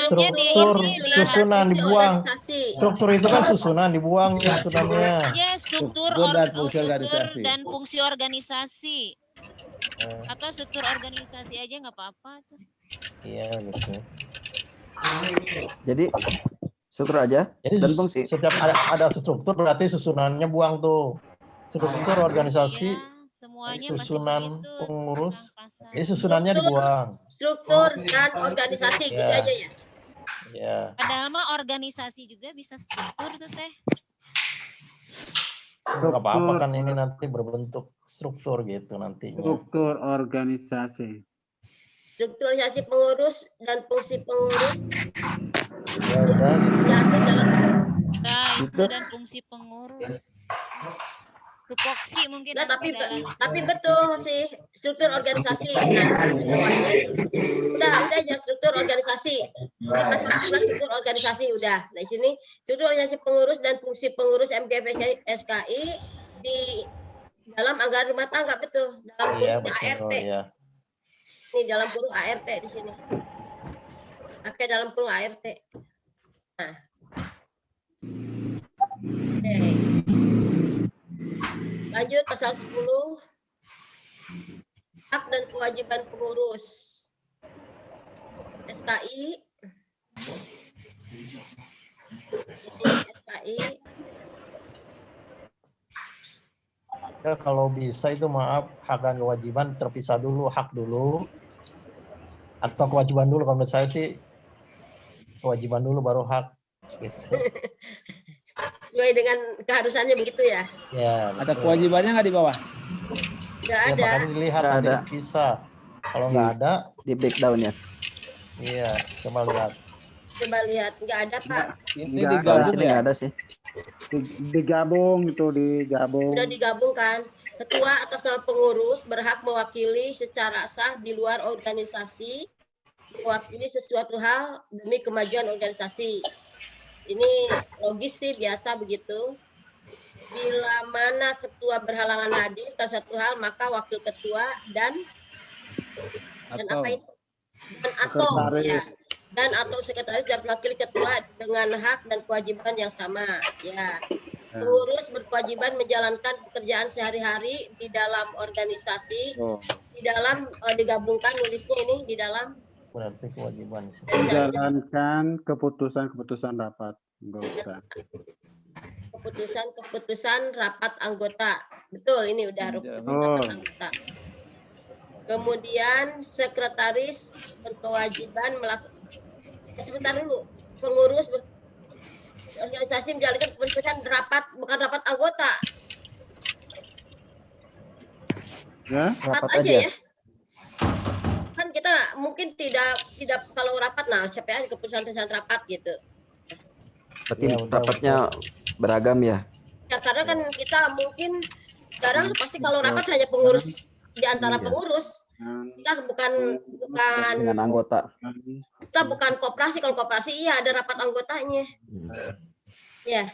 Struktur susunan dibuang. Struktur itu kan susunan dibuang susunannya. Ya, struktur dan fungsi organisasi. Atau struktur organisasi aja nggak apa-apa. Iya gitu. Jadi struktur aja. Jadi dan fungsi. Setiap ada struktur berarti susunannya buang tuh. Struktur organisasi, susunan pengurus, ini susunannya dibuang. Struktur dan organisasi gitu aja ya. Ya. Padahal mah organisasi juga bisa struktur tuh teh. Nggak apa-apa kan ini nanti berbentuk struktur gitu nantinya. Struktur organisasi. Struktur organisasi pengurus dan fungsi pengurus. Ya udah gitu. Nah, itu dan fungsi pengurus. tupoksi mungkin. Nah, tapi betul sih struktur organisasi. Nah, bawahnya udah aja struktur organisasi. Masuk struktur organisasi udah. Nah, di sini struktur organisasi pengurus dan fungsi pengurus MGMP SKI di dalam anggaran rumah tangga, betul. Dalam kurung ART. Iya. Ini dalam kurung ART di sini. Pakai dalam kurung ART. Nah. Oke. Lanjut pasal 10. Hak dan kewajiban pengurus SKI. SKI. Ya, kalau bisa itu maaf, hak dan kewajiban terpisah dulu, hak dulu atau kewajiban dulu. Kalau menurut saya sih kewajiban dulu baru hak gitu. Sesuai dengan keharusannya begitu ya? Ya. Ada kewajibannya nggak di bawah? Nggak Ya, ada. makanya dilihat Nggak nanti ada. bisa. Kalau nggak ada Di breakdown ya. iya, coba lihat. Coba lihat, nggak ada Pak. Ini Nggak Kalau di digabung sini ya? nggak ada sih. Digabung itu, digabung. Sudah digabungkan. Ketua atas nama pengurus berhak mewakili secara sah di luar organisasi, mewakili sesuatu hal demi kemajuan organisasi. Ini logis sih, biasa begitu. Bila mana ketua berhalangan hadir atas satu hal, maka wakil ketua dan apa itu? Dan atau ya. Dan atau sekretaris dan wakil ketua dengan hak dan kewajiban yang sama. Ya. Pengurus berkewajiban menjalankan pekerjaan sehari-hari di dalam organisasi, di dalam digabungkan nulisnya ini di dalam Berarti kewajiban. Menjalankan keputusan-keputusan rapat anggota. Keputusan rapat anggota. Betul, ini udah rapat anggota. Kemudian sekretaris berkewajiban melakukan. Sebentar dulu. Pengurus organisasi menjalankan keputusan rapat, bukan rapat anggota. Ya? Rapat aja ya. Kan kita mungkin tidak kalau rapat, nah siapa yang keputusan rapat gitu. Berarti rapatnya beragam ya? Ya karena kan kita mungkin sekarang pasti kalau rapat hanya pengurus di antara pengurus. Kita bukan Dengan anggota. Kita bukan koperasi. Kalau koperasi iya ada rapat anggotanya. Ya.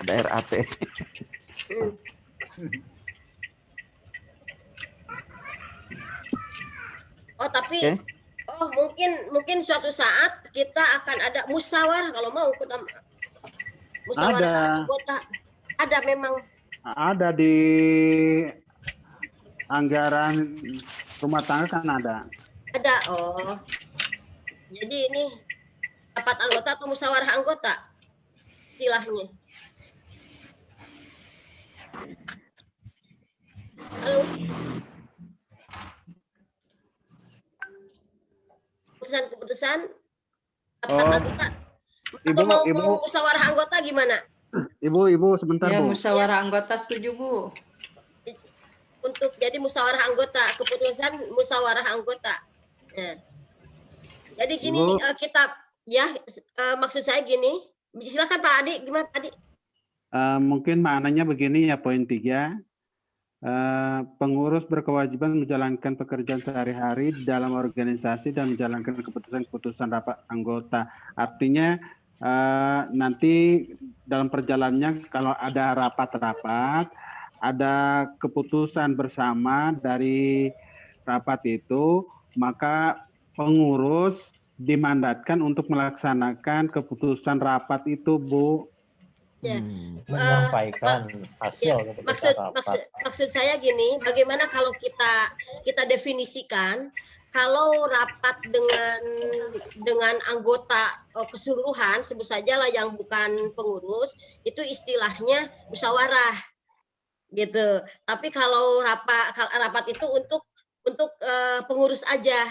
Ada RAT. Oh tapi mungkin suatu saat kita akan ada musyawarah kalau mau musyawarah anggota. Ada memang. Ada di anggaran rumah tangga kan ada. Ada. Oh. Jadi ini rapat anggota atau musyawarah anggota istilahnya. Halo. Keputusan rapat anggota. Atau mau musyawarah anggota gimana? Ibu sebentar ya, Bu. Musyawarah anggota setuju Bu. Untuk jadi musyawarah anggota, keputusan musyawarah anggota. Nah. Jadi gini kita ya maksud saya gini. Silakan Pak Adi, gimana Pak Adi? Mungkin maknanya begini ya, poin 3. Pengurus berkewajiban menjalankan pekerjaan sehari-hari dalam organisasi dan menjalankan keputusan-keputusan rapat anggota. Artinya nanti dalam perjalanannya kalau ada rapat-rapat, ada keputusan bersama dari rapat itu, maka pengurus dimandatkan untuk melaksanakan keputusan rapat itu, Bu. Ya. Menyampaikan hasil maksud saya gini, bagaimana kalau kita definisikan kalau rapat dengan anggota keseluruhan, sebut saja lah yang bukan pengurus, itu istilahnya musyawarah gitu. Tapi kalau rapat itu untuk pengurus aja.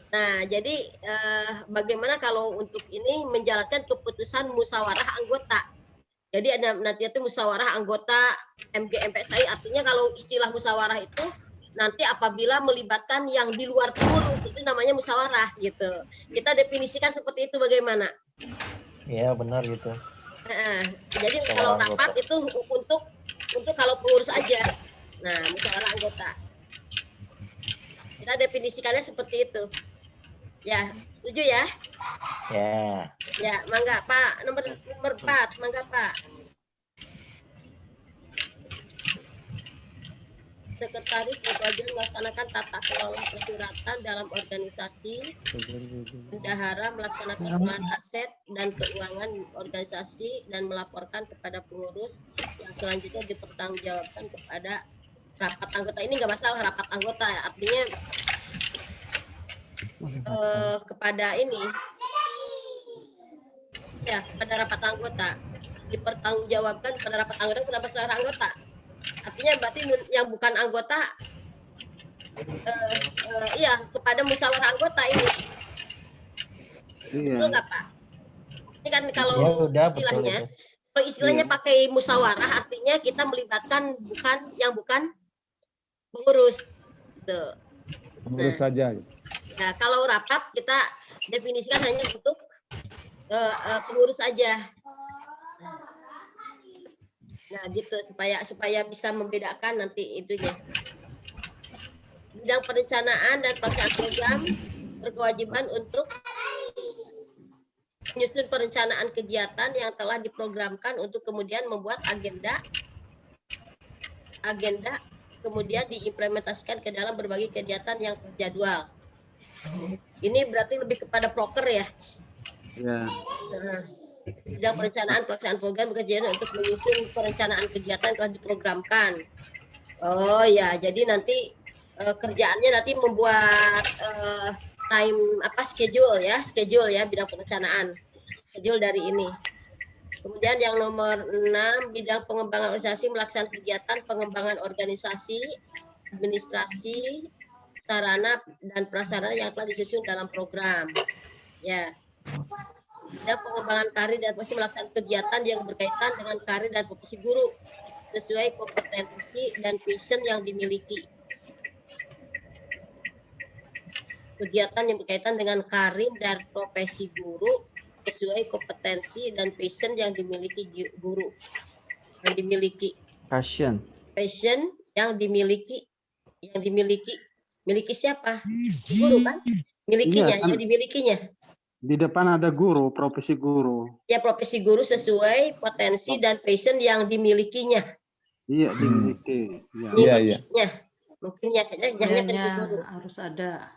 Nah, jadi bagaimana kalau untuk ini menjalankan keputusan musyawarah anggota. Jadi ada nanti itu musyawarah anggota MGMPSKI, artinya kalau istilah musyawarah itu nanti apabila melibatkan yang di luar pengurus itu namanya musyawarah gitu. Kita definisikan seperti itu bagaimana? Iya benar gitu. Jadi Musyawarah kalau anggota. rapat itu untuk kalau pengurus aja. Nah, musyawarah anggota. Kita definisikannya seperti itu. Ya, setuju ya? Ya. Ya, mangga Pak. Nomor 4, mangga Pak. Sekretaris berkewajiban melaksanakan tata kelola persuratan dalam organisasi, bendahara melaksanakan pengelolaan aset dan keuangan organisasi dan melaporkan kepada pengurus yang selanjutnya dipertanggungjawabkan kepada rapat anggota. Ini nggak masalah rapat anggota, artinya kepada ini ya kepada rapat anggota dipertanggungjawabkan kepada rapat anggota kepada musyawarah anggota. Artinya berarti yang bukan anggota iya kepada musyawarah anggota ini. Betul nggak Pak? Ini kan kalau Ya, udah, istilahnya betul. kalau istilahnya pakai musyawarah artinya kita melibatkan bukan pengurus. Tuh. Pengurus saja. Nah, kalau rapat kita definisikan hanya untuk pengurus saja. Nah, gitu supaya bisa membedakan nanti itunya. Bidang perencanaan dan pelaksanaan program berkewajiban untuk menyusun perencanaan kegiatan yang telah diprogramkan untuk kemudian membuat agenda kemudian diimplementasikan ke dalam berbagai kegiatan yang terjadwal. Ini berarti lebih kepada proker ya. Ya. Bidang perencanaan pelaksanaan program bekerja untuk menyusun perencanaan kegiatan yang telah diprogramkan. Oh ya, jadi nanti kerjaannya nanti membuat schedule ya bidang perencanaan, schedule dari ini. Kemudian yang nomor 6 bidang pengembangan organisasi melaksanakan kegiatan pengembangan organisasi, administrasi, sarana dan prasarana yang telah disusun dalam program. Ya. Dan pengembangan karir dan profesi melaksanakan kegiatan yang berkaitan dengan karir dan profesi guru sesuai kompetensi dan passion yang dimiliki. Kegiatan yang berkaitan dengan karir dan profesi guru sesuai kompetensi dan passion yang dimiliki guru. Yang dimiliki. Passion yang dimiliki. Miliki siapa? Guru kan? Milikinya, Iya, kan? yang dimilikinya. Di depan ada guru, profesi guru. Ya, profesi guru sesuai potensi dan passion yang dimilikinya. Iya, dimiliki. Dimilikinya. Mungkin nyahnya ke guru. Harus ada.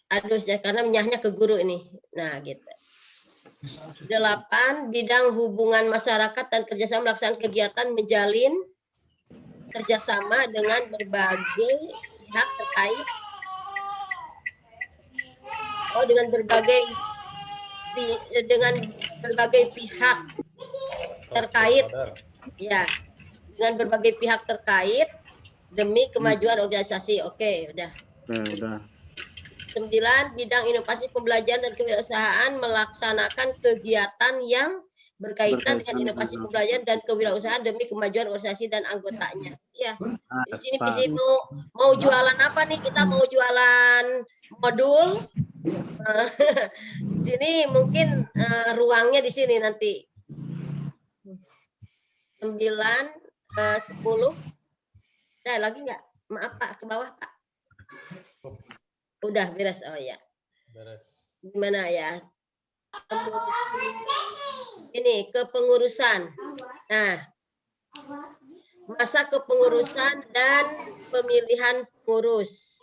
Aduh, ya, karena nyahnya ke guru ini. Nah, gitu. 8. Bidang hubungan masyarakat dan kerjasama melaksanakan kegiatan menjalin kerjasama dengan berbagai pihak terkait. Dengan berbagai pihak terkait, ya, dengan berbagai pihak terkait demi kemajuan organisasi. Oke, udah. Udah. 9. Bidang inovasi pembelajaran dan kewirausahaan melaksanakan kegiatan yang berkaitan dengan inovasi pembelajaran dan kewirausahaan demi kemajuan organisasi dan anggotanya. Ya, di sini mau jualan apa nih? Kita mau jualan modul. Sini mungkin ruangnya di sini nanti. 9, 10. Ada lagi nggak? Maaf Pak, ke bawah Pak. Udah beres. Oh ya. Beres. Gimana ya? Ini kepengurusan. Nah, masa kepengurusan dan pemilihan pengurus.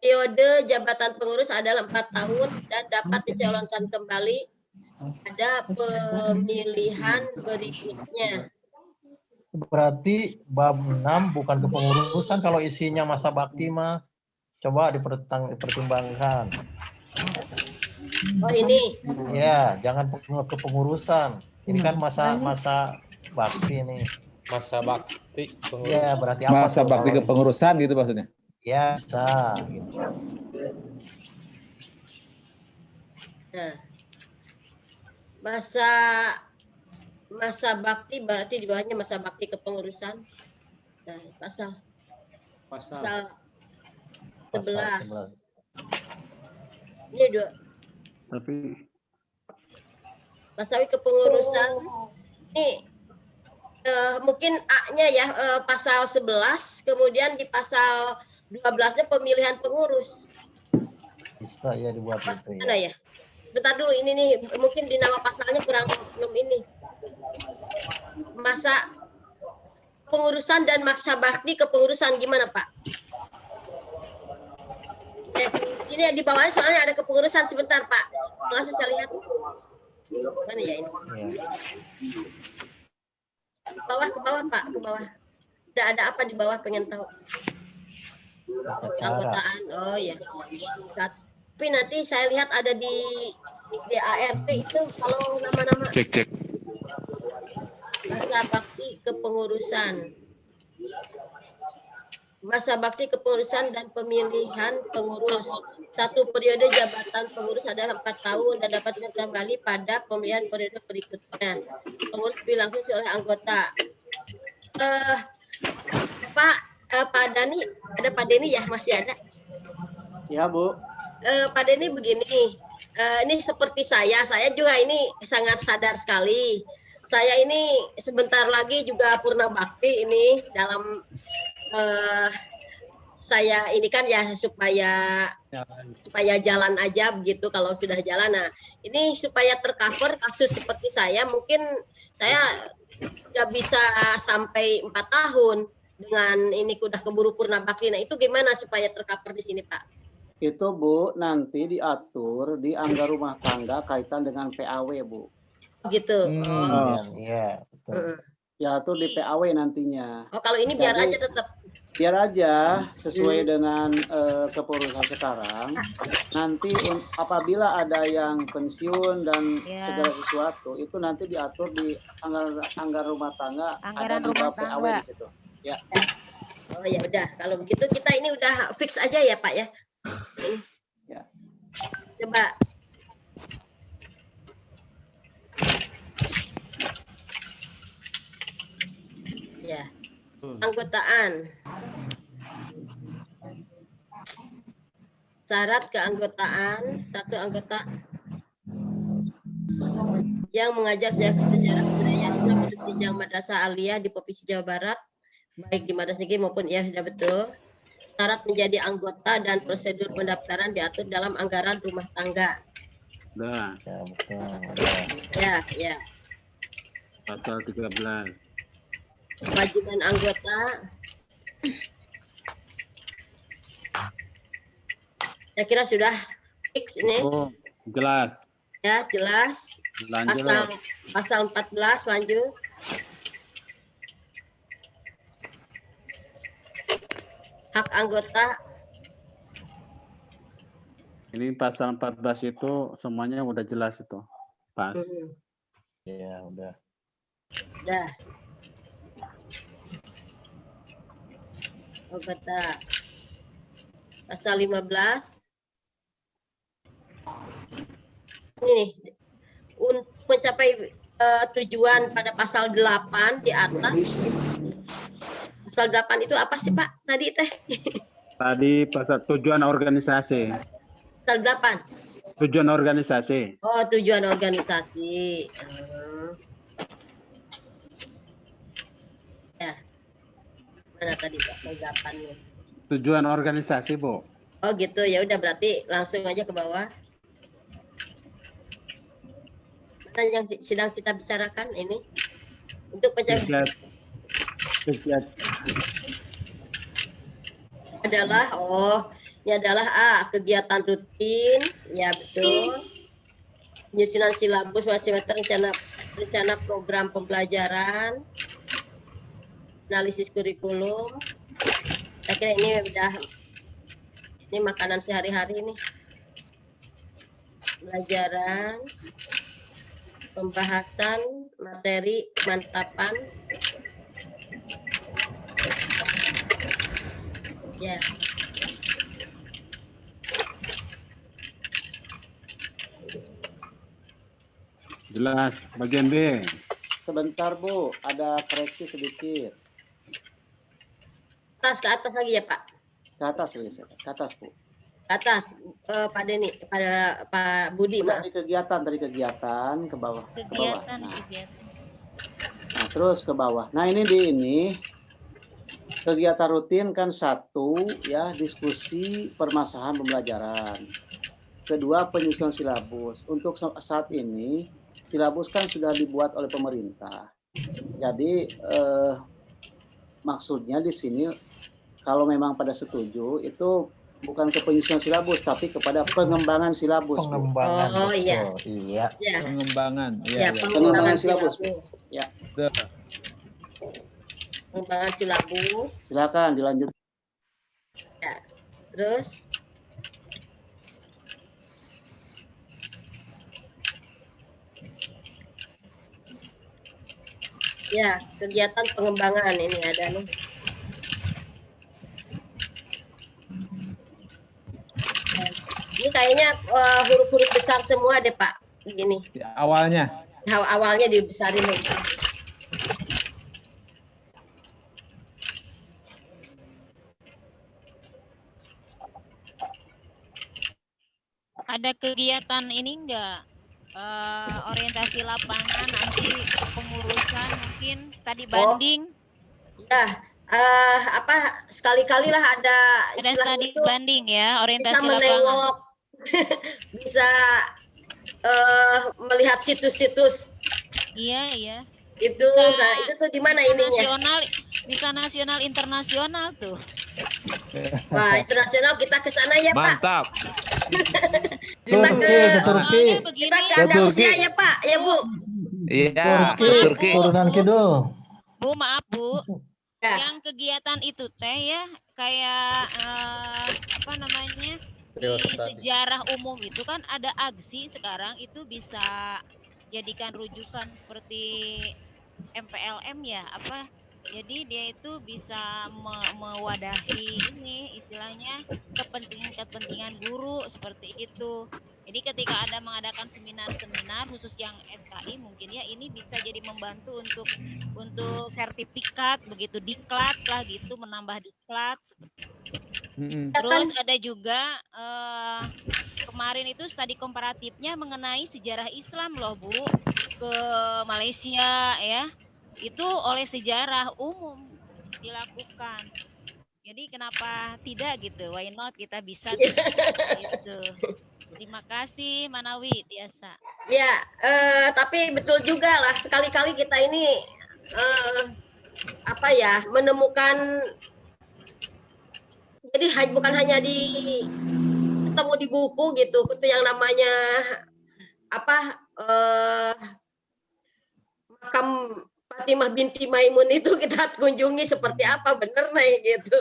Periode jabatan pengurus adalah 4 tahun dan dapat dicalonkan kembali pada pemilihan berikutnya. Berarti bab 6 bukan kepengurusan kalau isinya masa bakti mah. Coba dipertimbangkan. Oh ini? Ya, jangan kepengurusan. Ini kan masa bakti nih. Masa bakti pengurusan. Ya, berarti apa? Masa bakti kepengurusan gitu maksudnya? Ya, bisa gitu. Nah, masa bakti berarti di bawahnya masa bakti kepengurusan. Nah, pasal 11. Ini 2. Tapi Pasal kepengurusan Ini mungkin A-nya ya pasal 11, kemudian di pasal 12-nya pemilihan pengurus. Bisa ya dibuat itu Mana ya. ya? Sebentar dulu, ini nih mungkin di nama pasalnya kurang belum ini. Masa pengurusan dan masa bakti kepengurusan gimana Pak? Di sini di bawahnya soalnya ada kepengurusan, sebentar Pak. Masih saya lihat. Mana ya ini? Ke bawah Pak, ke bawah. Ada apa di bawah, pengen tahu? Anggotaan. Oh ya. Tapi nanti saya lihat ada di ART itu kalau nama-nama. Cek. Masa bakti kepengurusan. Masa bakti kepengurusan dan pemilihan pengurus. Satu periode jabatan pengurus adalah 4 tahun dan dapat kembali pada pemilihan periode berikutnya. Pengurus dipilih langsung oleh anggota. Pak Dani, ada Pak Deni ya, masih ada? Ya Bu. Pak Deni begini, ini seperti saya juga ini sangat sadar sekali. Saya ini sebentar lagi juga purna bakti ini dalam saya ini kan ya supaya jalan aja begitu kalau sudah jalan. Nah, ini supaya tercover kasus seperti saya, mungkin saya nggak bisa sampai 4 tahun dengan ini udah keburu purna bakti. Nah, itu gimana supaya tercover di sini, Pak? Itu Bu nanti diatur di anggaran rumah tangga kaitan dengan PAW Bu. Gitu. Iya, betul. Diatur di PAW nantinya. Oh, kalau ini biar aja tetap. Biar aja sesuai dengan kepengurusan sekarang. Nanti apabila ada yang pensiun dan segala sesuatu itu nanti diatur di anggaran rumah tangga. Anggaran ada rumah PAW tangga. di situ. Ya. Oh ya udah, kalau begitu kita ini udah fix aja ya Pak ya. Ya. Coba. Ya. Anggotaan. Syarat keanggotaan, 1 anggota yang mengajar sejarah kebudayaan Islam di jenjang madrasah aliyah di Provinsi Jawa Barat, baik di madrasah negeri maupun ya sudah betul. Syarat menjadi anggota dan prosedur pendaftaran diatur dalam anggaran rumah tangga. Udah. Ya, betul. Ya. Pasal 13. Kewajiban anggota. Saya kira sudah fix ini. Oh, jelas. Ya, jelas. Lanjut. Pasal 14 lanjut. Hak anggota. Ini pasal 14 itu semuanya udah jelas itu. Pas. Iya, udah. Udah. Anggota. Pasal 15. Ini mencapai tujuan pada pasal 8 di atas. Pasal 8 itu apa sih Pak? Tadi teh. Tadi pasal tujuan organisasi. Pasal 8. Tujuan organisasi. Oh, tujuan organisasi. Ya. Mana tadi pasal 8 nih? Tujuan organisasi, Bu. Oh gitu, ya udah berarti langsung aja ke bawah. Mana yang sedang kita bicarakan ini? Untuk pencapaian adalah ini adalah kegiatan rutin, ya betul. Penyusunan silabus semester, rencana program pembelajaran, analisis kurikulum. Saya kira ini makanan sehari-hari nih. Pelajaran, pembahasan, materi, mantapan. Ya. Jelas. Bagian B. Sebentar Bu, ada koreksi sedikit. Ke atas lagi ya Pak? Ke atas lagi, ke atas Bu. Ke atas, Pak Deni, pada Pak Budi. Dari kegiatan ke bawah. Kegiatan. Nah, terus ke bawah. Nah, ini kegiatan rutin kan 1 ya, diskusi permasalahan pembelajaran. Kedua, penyusunan silabus. Untuk saat ini silabus kan sudah dibuat oleh pemerintah. Jadi maksudnya di sini kalau memang pada setuju itu bukan ke penyusunan silabus tapi kepada pengembangan silabus. Pengembangan. Oh iya. Iya. Ya. Pengembangan. Ya, Iya. pengembangan silabus. Ya. Pengembangan silabus. Silakan dilanjut. Ya. Terus ya, kegiatan pengembangan ini ada nih. Ini kayaknya huruf-huruf besar semua deh Pak. Begini. Awalnya. Awalnya dibesarin nih. Ada kegiatan ini enggak? Orientasi lapangan nanti pengurusan mungkin studi banding. Ya, sekali-kali lah ada studi itu banding ya, orientasi bisa menengok, bisa melihat situs-situs. Iya. Itu, nah itu tuh di mana ininya? Nasional, internasional tuh. Wah, internasional kita ke sana ya Pak. Mantap. Kita ke Turki. Kita ke Andalusia ya Pak, ya Bu. Iya. Turki. Turunan kidul. Bu, maaf Bu. Yang kegiatan itu teh ya kayak apa namanya? Di sejarah umum itu kan ada aksi sekarang itu bisa jadikan rujukan seperti MPLM ya apa, jadi dia itu bisa mewadahi ini istilahnya kepentingan guru seperti itu. Jadi ketika ada mengadakan seminar-seminar khusus yang SKI mungkin ya ini bisa jadi membantu untuk sertifikat begitu, diklat lah gitu, menambah diklat. Terus ada juga kemarin itu studi komparatifnya mengenai sejarah Islam loh Bu, ke Malaysia ya, itu oleh sejarah umum dilakukan. Jadi kenapa tidak gitu, why not kita bisa gitu. Terima kasih Manawi biasa. Ya, tapi betul juga lah sekali-kali kita ini menemukan. Jadi bukan hanya ketemu di buku gitu, itu yang namanya makam Fatimah binti Maimun itu kita kunjungi seperti apa bener nih gitu.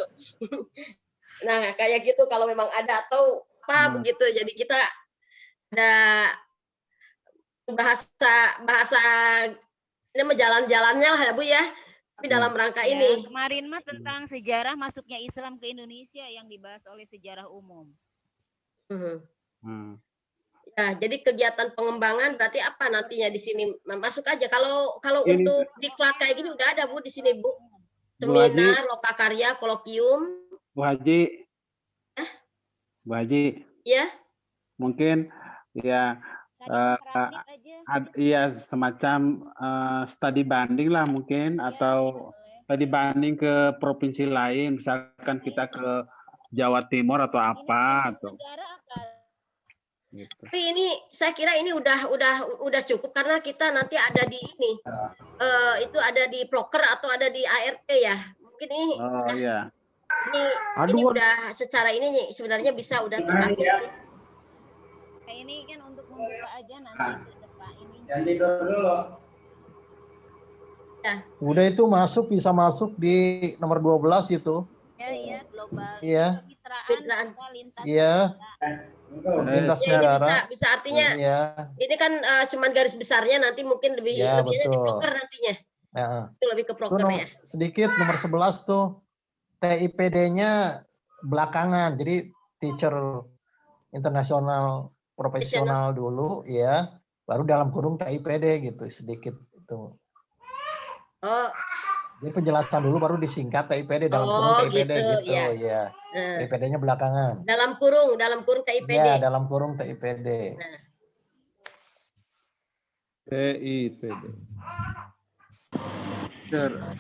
Nah kayak gitu kalau memang ada atau apa begitu, jadi kita ada bahasa ini jalan-jalannya lah ya Bu ya. Tapi dalam rangka ini. Kemarin mah tentang sejarah masuknya Islam ke Indonesia yang dibahas oleh sejarah umum. Ya, jadi kegiatan pengembangan berarti apa nantinya di sini? Masuk aja. Kalau untuk diklat kayak gini udah ada Bu di sini Bu. Seminar, lokakarya, kolokium. Bu Haji. Bu Haji. Ya. Mungkin ya iya semacam studi banding lah mungkin, atau studi banding ke provinsi lain, misalkan kita ke Jawa Timur atau apa atau gitu. Tapi ini saya kira ini udah cukup karena kita nanti ada di ini itu ada di proker atau ada di ART ya mungkin ini. Oh iya. Ini udah secara ini sebenarnya bisa udah terkait sih. Ini kan untuk membuka aja nanti ke depan ini. Jangan tidur dulu. Ya. Udah itu bisa masuk di nomor 12 itu. Iya, global. Iya. Lintas. Iya. Lintas negara. Bisa artinya. Iya. Ini kan cuman garis besarnya nanti mungkin lebih di proker nantinya. Ya. Itu lebih ke proker ya. Sedikit nomor 11 tuh TIPD-nya belakangan. Jadi teacher internasional profesional dulu ya, baru dalam kurung TIPD gitu sedikit itu. Oh. Jadi penjelasan dulu baru disingkat TIPD dalam kurung TIPD gitu ya. TIPD-nya belakangan. Dalam kurung TIPD. Ya, dalam kurung TIPD. TIPD.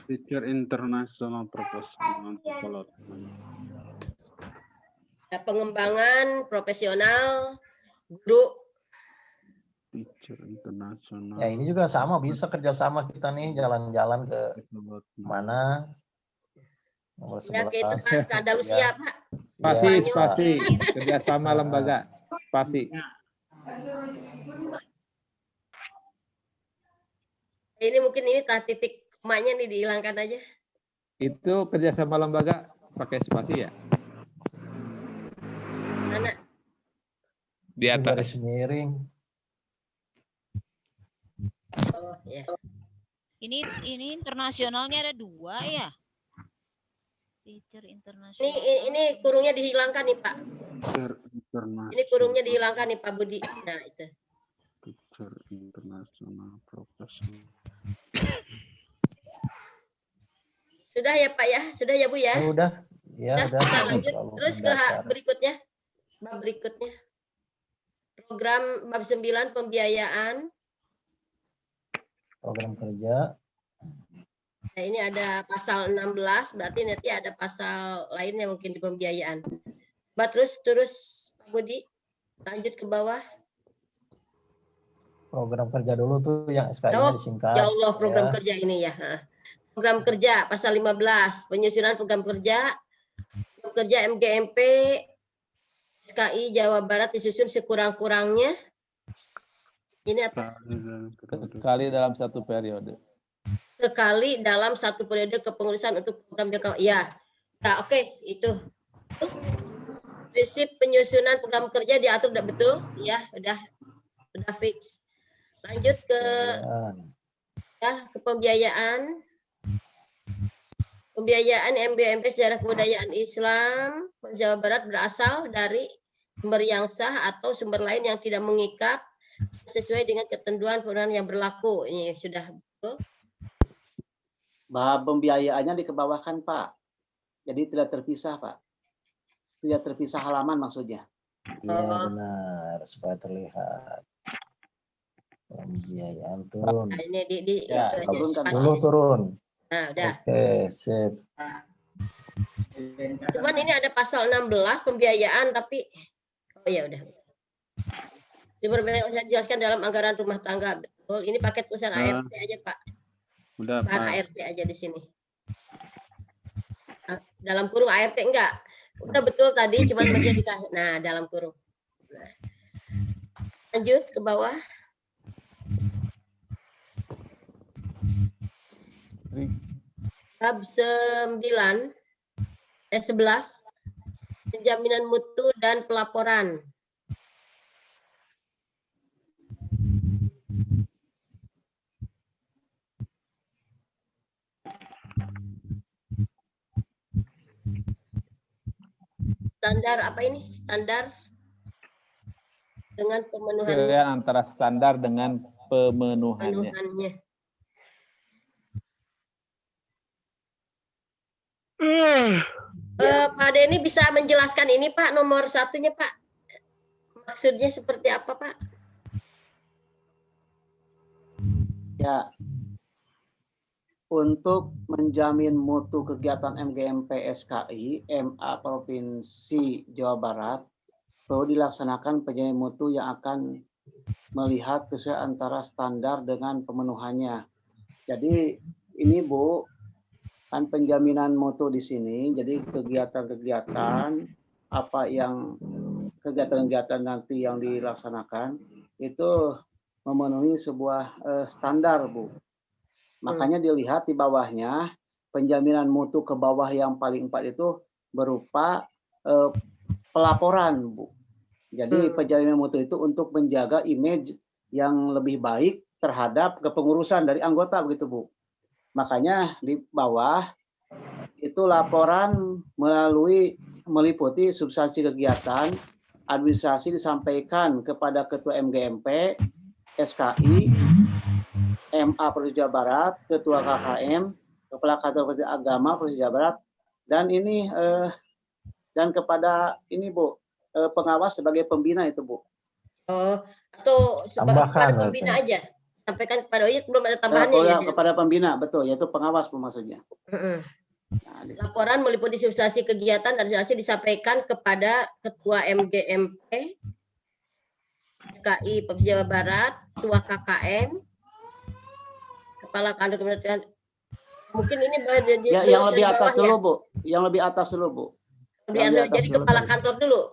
Teacher international professional psychology. Pengembangan profesional guru. Teacher international. Ya ini juga sama, bisa kerjasama kita nih jalan-jalan ke mana. Nomor 11. Ya itu Pak, ke Andalusia Pak. Pasti kerjasama lembaga pasti. Ini mungkin ini titik komanya nih dihilangkan aja. Itu kerjasama lembaga pakai spasi ya? Mana? Di atas. Garis miring. Oh ya. Ini internasionalnya ada 2 ya? Teacher internasional. Ini kurungnya dihilangkan nih Pak. Ini kurungnya dihilangkan nih Pak Budi. Nah itu. Teacher international professional. Sudah ya Pak ya? Sudah ya Bu ya? Oh, udah. Ya, udah. Kita lanjut terus ke berikutnya. Bab berikutnya. Program bab 9 pembiayaan. Program kerja. Nah, ini ada pasal 16, berarti nanti ada pasal lainnya mungkin di pembiayaan. Terus Pak Budi, lanjut ke bawah. Program kerja dulu tuh yang SKI-nya disingkat. Ya Allah, program kerja ini ya. Program kerja pasal 15, penyusunan program kerja MGMP SKI Jawa Barat disusun sekurang-kurangnya. Ini apa? Sekali dalam satu periode. Sekali dalam satu periode kepengurusan untuk program jangka. Ya, oke, itu. Prinsip penyusunan program kerja diatur udah betul, ya, udah fix. Lanjut ke pembiayaan. Pembiayaan MBMP Sejarah Kebudayaan Islam Jawa Barat berasal dari sumber yang sah atau sumber lain yang tidak mengikat sesuai dengan ketentuan peraturan yang berlaku. Ini sudah betul. Bahwa pembiayaannya dikebawahkan Pak. Jadi tidak terpisah Pak. Tidak terpisah halaman maksudnya. Iya benar, supaya terlihat. Pembiayaan turun. Nah, ini turun. Nah, udah. Oke, sip. Cuman ini ada pasal 16 pembiayaan tapi ya udah. Sumber biaya saya jelaskan dalam anggaran rumah tangga. Betul. Ini paket tulisan ART aja Pak. Udah Bahan ART aja di sini. Dalam kurung ART enggak. Udah betul tadi, cuman masih dikasih. Nah, dalam kurung. Nah. Lanjut ke bawah. Bab 11 penjaminan mutu dan pelaporan. Standar apa ini? Standar dengan pemenuhannya. Perbedaan antara standar dengan pemenuhannya. Pak Denny bisa menjelaskan ini Pak, nomor satunya Pak. Maksudnya seperti apa Pak? Ya, untuk menjamin mutu kegiatan MGMP SKI MA Provinsi Jawa Barat perlu dilaksanakan penjaminan mutu yang akan melihat kesesuaian antara standar dengan pemenuhannya. Jadi ini Bu, kan penjaminan mutu di sini, jadi kegiatan-kegiatan apa yang kegiatan-kegiatan nanti yang dilaksanakan itu memenuhi sebuah standar Bu. Makanya dilihat di bawahnya penjaminan mutu ke bawah yang paling 4 itu berupa pelaporan Bu. Jadi penjaminan mutu itu untuk menjaga image yang lebih baik terhadap kepengurusan dari anggota begitu Bu. Makanya di bawah itu laporan meliputi substansi kegiatan administrasi disampaikan kepada Ketua MGMP SKI MA Provinsi Jawa Barat, Ketua KKM, Kepala Kantor Agama Provinsi Jawa Barat, dan ini dan kepada ini Bu pengawas sebagai pembina itu Bu. Oh, atau sebagai pembina aja. Sampaikan kepada belum ada tambahannya ya. Kepada pembina, betul, yaitu pengawas maksudnya. Laporan meliputi substansi kegiatan dan hasil disampaikan kepada Ketua MGMP SKI Provinsi Jawa Barat, Ketua KKM, Kepala Kantor Kementerian. Mungkin ini yang lebih atas dulu, Bu. Yang lebih atas dulu, Bu. Jadi kepala kantor dulu.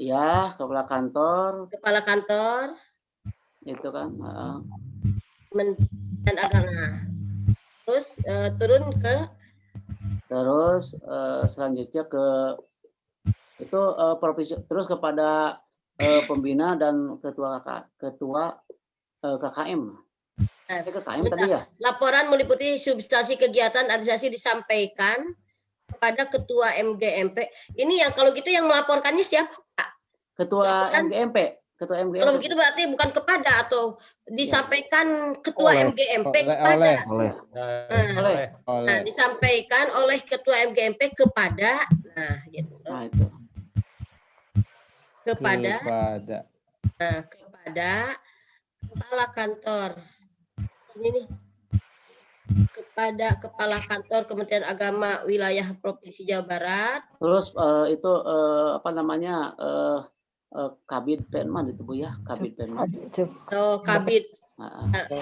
Ya, kepala kantor. Kepala kantor. Itu kan. Dan agama. Terus turun ke. Terus selanjutnya ke itu provinsi. Terus kepada pembina dan ketua KKM. KKM tadi ya. Laporan meliputi substansi kegiatan administrasi disampaikan kepada Ketua MGMP. Ini yang kalau gitu yang melaporkannya siapa, Pak? Ketua MGMP. Ketua MGMP. Kalau begitu berarti bukan kepada atau disampaikan Ketua MGMP kepada. Nah, disampaikan oleh Ketua MGMP kepada. Nah, gitu. Nah, itu. Kepada kepala kantor ini nih, kepada kepala kantor Kementerian Agama wilayah Provinsi Jawa Barat. Terus itu apa namanya Kabid Penman itu Bu ya, Kabid Penman. Oh, Kabid.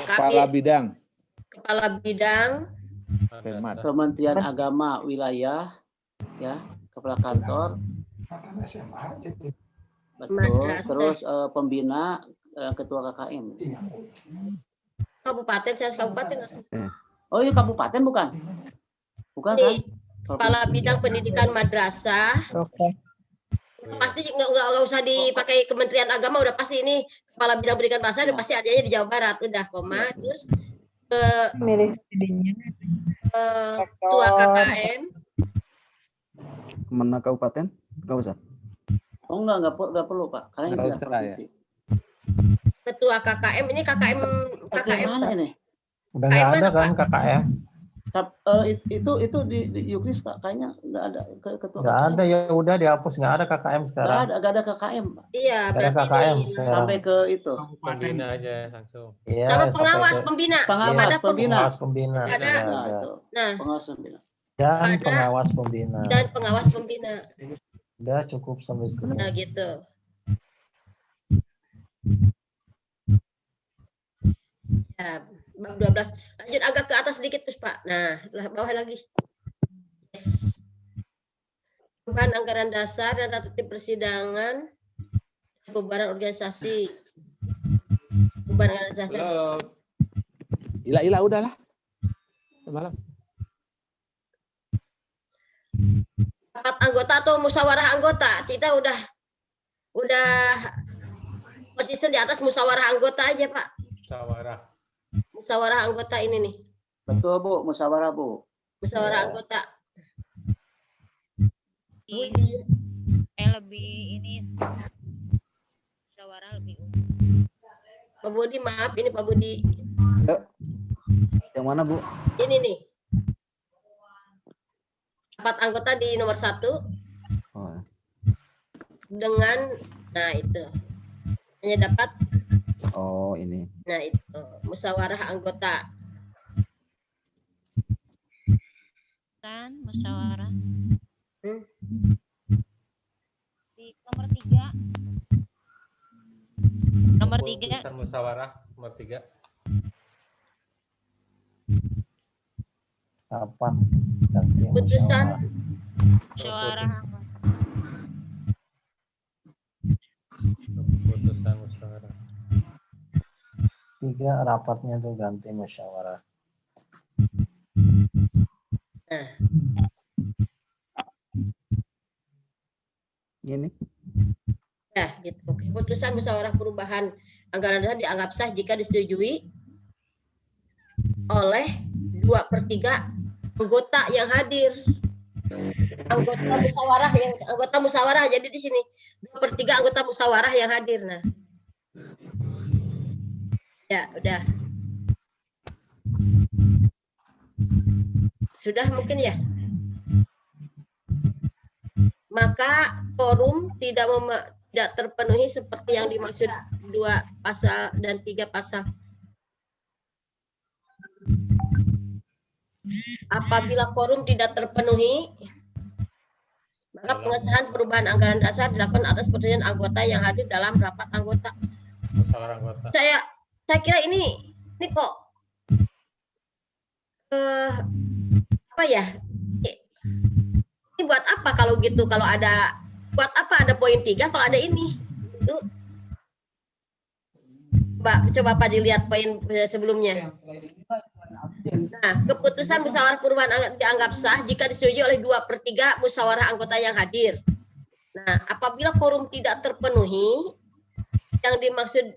Kepala bidang. Kepala bidang Penman. Kementerian Agama wilayah ya, kepala kantor. Betul. Madrasah. Terus pembina ketua KKM. Kabupaten, saya kabupaten. Oh iya kabupaten bukan? Bukan kan? Kepala bidang pendidikan madrasah. Pasti nggak usah dipakai Kementerian Agama, udah pasti ini kepala bidang pendidikan madrasah udah pasti adanya di Jawa Barat, udah koma. Terus ketua KKM. Mana kabupaten? Nggak usah. Oh enggak perlu Pak, karena ini bukan provinsi. Ketua KKM ini KKM mana ini? Udah nggak ada kan KKM? Itu di Yukris kayaknya nggak ada ketua. Nggak ada, ya udah dihapus, nggak ada KKM sekarang. Nggak ada KKM Pak. Iya, berarti ada KKM sampai ke itu. Pembina aja langsung. Ya, sama pengawas pembina. Pengawas pembina. Ada. Nah, pengawas pembina. Dan pengawas pembina. Dan pengawas pembina. Udah cukup sampai situ. Nah, gitu. Ya, bab 12. Lanjut agak ke atas sedikit, terus Pak. Nah, bawah lagi. Yes. Perubahan anggaran dasar dan tata tertib persidangan, pembubaran organisasi. Pembubaran organisasi. Ila udahlah. Malam. Rapat anggota atau musyawarah anggota, kita udah konsisten di atas musyawarah anggota aja Pak. Musyawarah anggota ini nih. Betul Bu, musyawarah Bu. Musyawarah anggota. Lebih ini musyawarah lebih umum. Pak Budi, maaf ini Pak Budi. Yang mana Bu? Ini nih. Rapat anggota di nomor 1 dengan, nah itu hanya dapat. Oh ini. Nah itu musyawarah anggota. Kan musyawarah. Di nomor 3. Nomor 3. Musyawarah nomor 3. Rapat ganti putusan musyawarah. Putusan musyawarah. 3 rapatnya tuh ganti musyawarah. Nah. Gini. Ya, gitu. Keputusan musyawarah perubahan anggaran dasar dianggap sah jika disetujui oleh 2/3 anggota yang hadir. Anggota musyawarah jadi di sini 2/3 anggota musyawarah yang hadir. Nah. Ya, udah. Sudah mungkin ya. Maka quorum tidak terpenuhi seperti yang dimaksud 2 pasal dan 3 pasal apabila quorum tidak terpenuhi, maka pengesahan perubahan anggaran dasar dilakukan atas persetujuan anggota yang hadir dalam rapat anggota. Musyawarah anggota. Saya kira ini kok apa ya? Ini buat apa kalau gitu? Kalau ada buat apa ada poin 3 kalau ada ini? Itu coba Pak dilihat poin sebelumnya. Nah, keputusan musyawarah perubahan dianggap sah jika disetujui oleh 2/3 musyawarah anggota yang hadir. Nah, apabila quorum tidak terpenuhi, yang dimaksud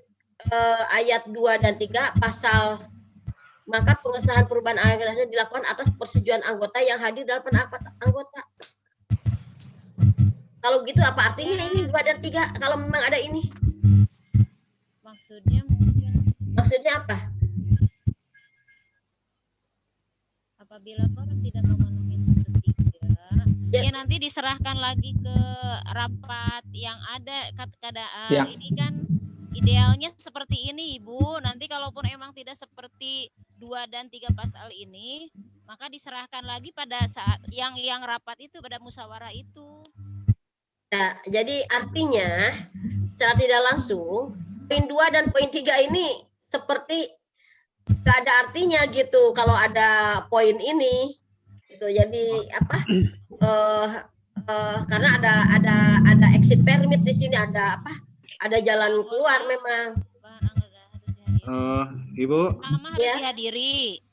ayat 2 dan 3 pasal, maka pengesahan perubahan anggaran dasar dilakukan atas persetujuan anggota yang hadir dalam rapat anggota. Kalau gitu apa artinya ini 2 dan 3 kalau memang ada ini? Maksudnya apa? Apabila quorum tidak memenuhi 1/3, ya nanti diserahkan lagi ke rapat yang ada keadaan. Ya. Ini kan idealnya seperti ini, Ibu. Nanti kalaupun emang tidak seperti 2 dan 3 pasal ini, maka diserahkan lagi pada saat yang rapat itu, pada musyawarah itu. Nah, jadi artinya secara tidak langsung poin 2 dan poin 3 ini seperti nggak ada artinya gitu kalau ada poin ini gitu. Jadi apa karena ada exit permit di sini, ada apa, ada jalan keluar memang. Ibu Sama harus dihadiri.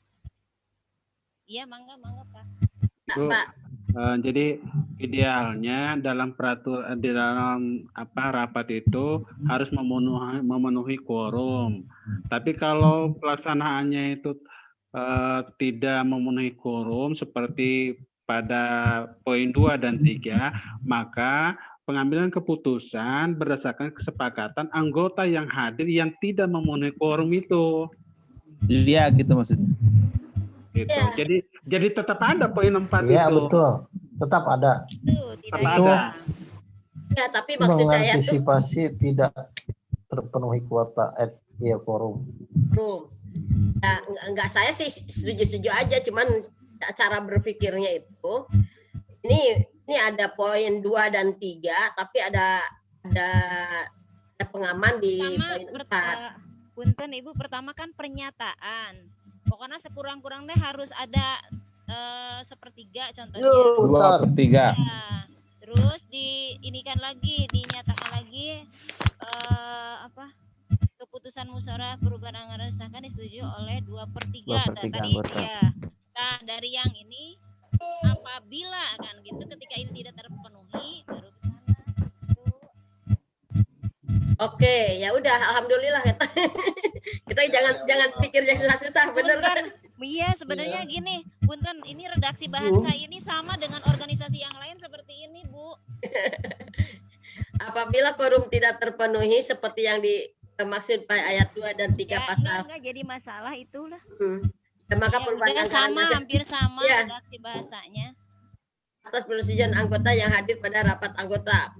Iya, mangga Pak. Ibu, jadi idealnya dalam peraturan di dalam rapat itu harus memenuhi quorum. Tapi kalau pelaksanaannya itu tidak memenuhi quorum seperti pada poin 2 dan 3, maka pengambilan keputusan berdasarkan kesepakatan anggota yang hadir yang tidak memenuhi quorum itu. Iya, gitu maksudnya. Gitu. Jadi tetap ada poin 4 itu. Iya, betul. Tetap ada. Tetap Itu ada. Ya, tapi maksud saya tuh mengantisipasi tidak terpenuhi kuota quorum. Ya, enggak, saya sih setuju-setuju aja, cuman cara berpikirnya itu ini ada poin 2 dan 3, tapi ada pengaman di poin 4. Punten Ibu, pertama kan pernyataan. Pokoknya sekurang-kurangnya harus ada 1/3 contohnya. 2/3. Ya. Terus diinikan lagi, dinyatakan lagi keputusan musyawarah perubahan anggaran disahkan disetujui oleh 2/3 tadi anggota. ya. Nah, dari yang ini apabila kan gitu ketika ini tidak terpenuhi baru ke sana. Oke, ya udah, alhamdulillah. Kita jangan pikir yang susah-susah, bener. Iya, sebenarnya gini, Punten, ini redaksi bahasa ini sama dengan organisasi yang lain seperti ini, Bu. Apabila quorum tidak terpenuhi seperti yang dimaksud pada ayat 2 dan 3 pasal. Enggak jadi masalah itulah. Maka Ya, perubahan udah anggaran sama, dasar hampir sama ya, redaksi bahasanya. atas persetujuan anggota yang hadir pada rapat anggota.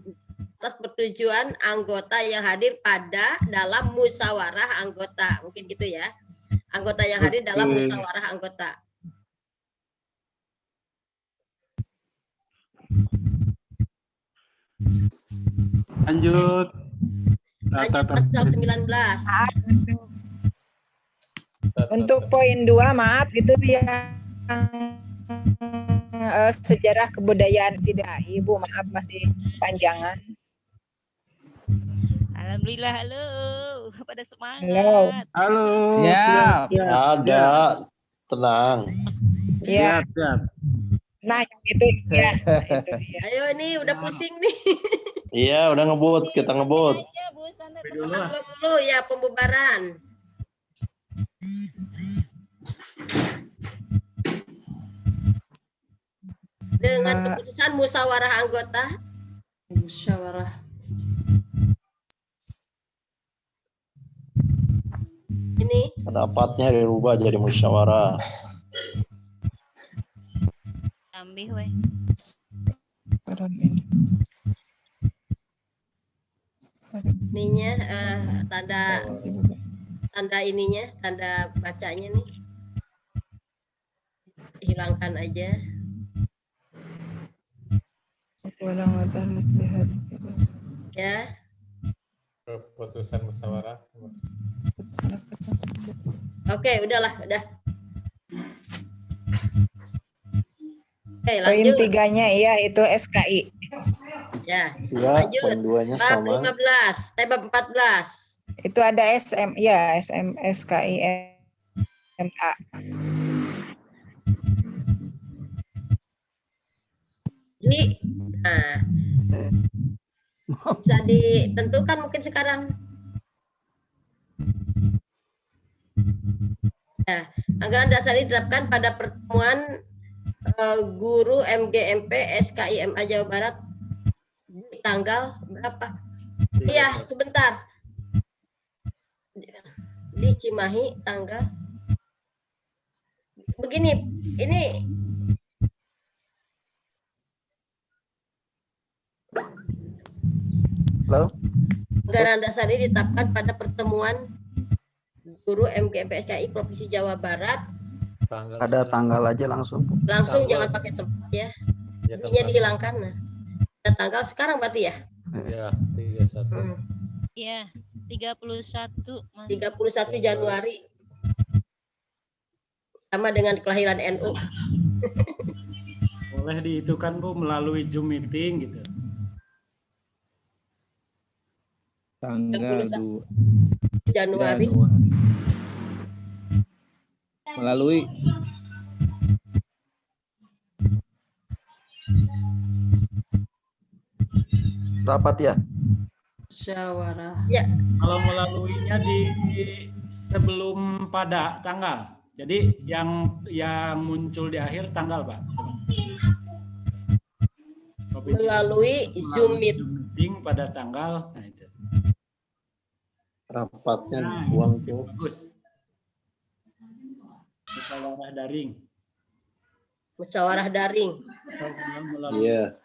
Atas persetujuan anggota yang hadir pada dalam musyawarah anggota. Mungkin gitu ya. Anggota yang hadir dalam musyawarah anggota. Lanjut. Lanjut pasal 19. Untuk poin 2, maaf, itu yang sejarah kebudayaan tidak, Ibu, maaf masih panjangan. Alhamdulillah, halo. Pada semangat. Halo. Ya. Ada. Tenang. Ya. Siap. Nah, yang itu ya. Ayo nih, udah pusing nih. Iya, udah ngebut, kita ngebut. Pasal 20 ya, pembubaran. Dengan keputusan musyawarah anggota. Musyawarah. Ini Pendapatnya dirubah jadi musyawarah. Tambih, weh. ininya tanda ininya, tanda bacanya nih. dihilangkan aja. Ya. Keputusan musyawarah. Oke, udahlah, udah. Oke, Poin lanjut. 3-nya iya itu SKI. Ya, Ya, lanjut. poin 2-nya Bab sama. 15, bab 14. Itu ada SKI MA. Jadi, nah, bisa ditentukan mungkin sekarang. Ya, anggaran dasar ini ditetapkan pada pertemuan guru MGMP SKI MA Jawa Barat di tanggal berapa? Iya, sebentar. Di Cimahi tanggal begini, ini Halo? anggaran dasar ini ditetapkan pada pertemuan guru MGMP SKI Provinsi Jawa Barat. Ada tanggal aja langsung. Langsung jangan pakai tempat ya. Ininya dihilangkan. Nah, ada tanggal sekarang berarti ya? Ya, 31. Iya, 31 Mas. 31 Januari. Sama dengan kelahiran NU. Boleh dihitungkan Bu melalui Zoom meeting gitu. Tanggal 2 Januari. Melalui rapat ya. Musyawarah. Ya. Kalau melaluinya di sebelum pada tanggal. Jadi yang muncul di akhir tanggal, Pak. Melalui Zoom meeting pada tanggal. Nah, itu. Rapatnya Nah, buang tuh. Bagus. Musyawarah daring. Musyawarah daring. Iya.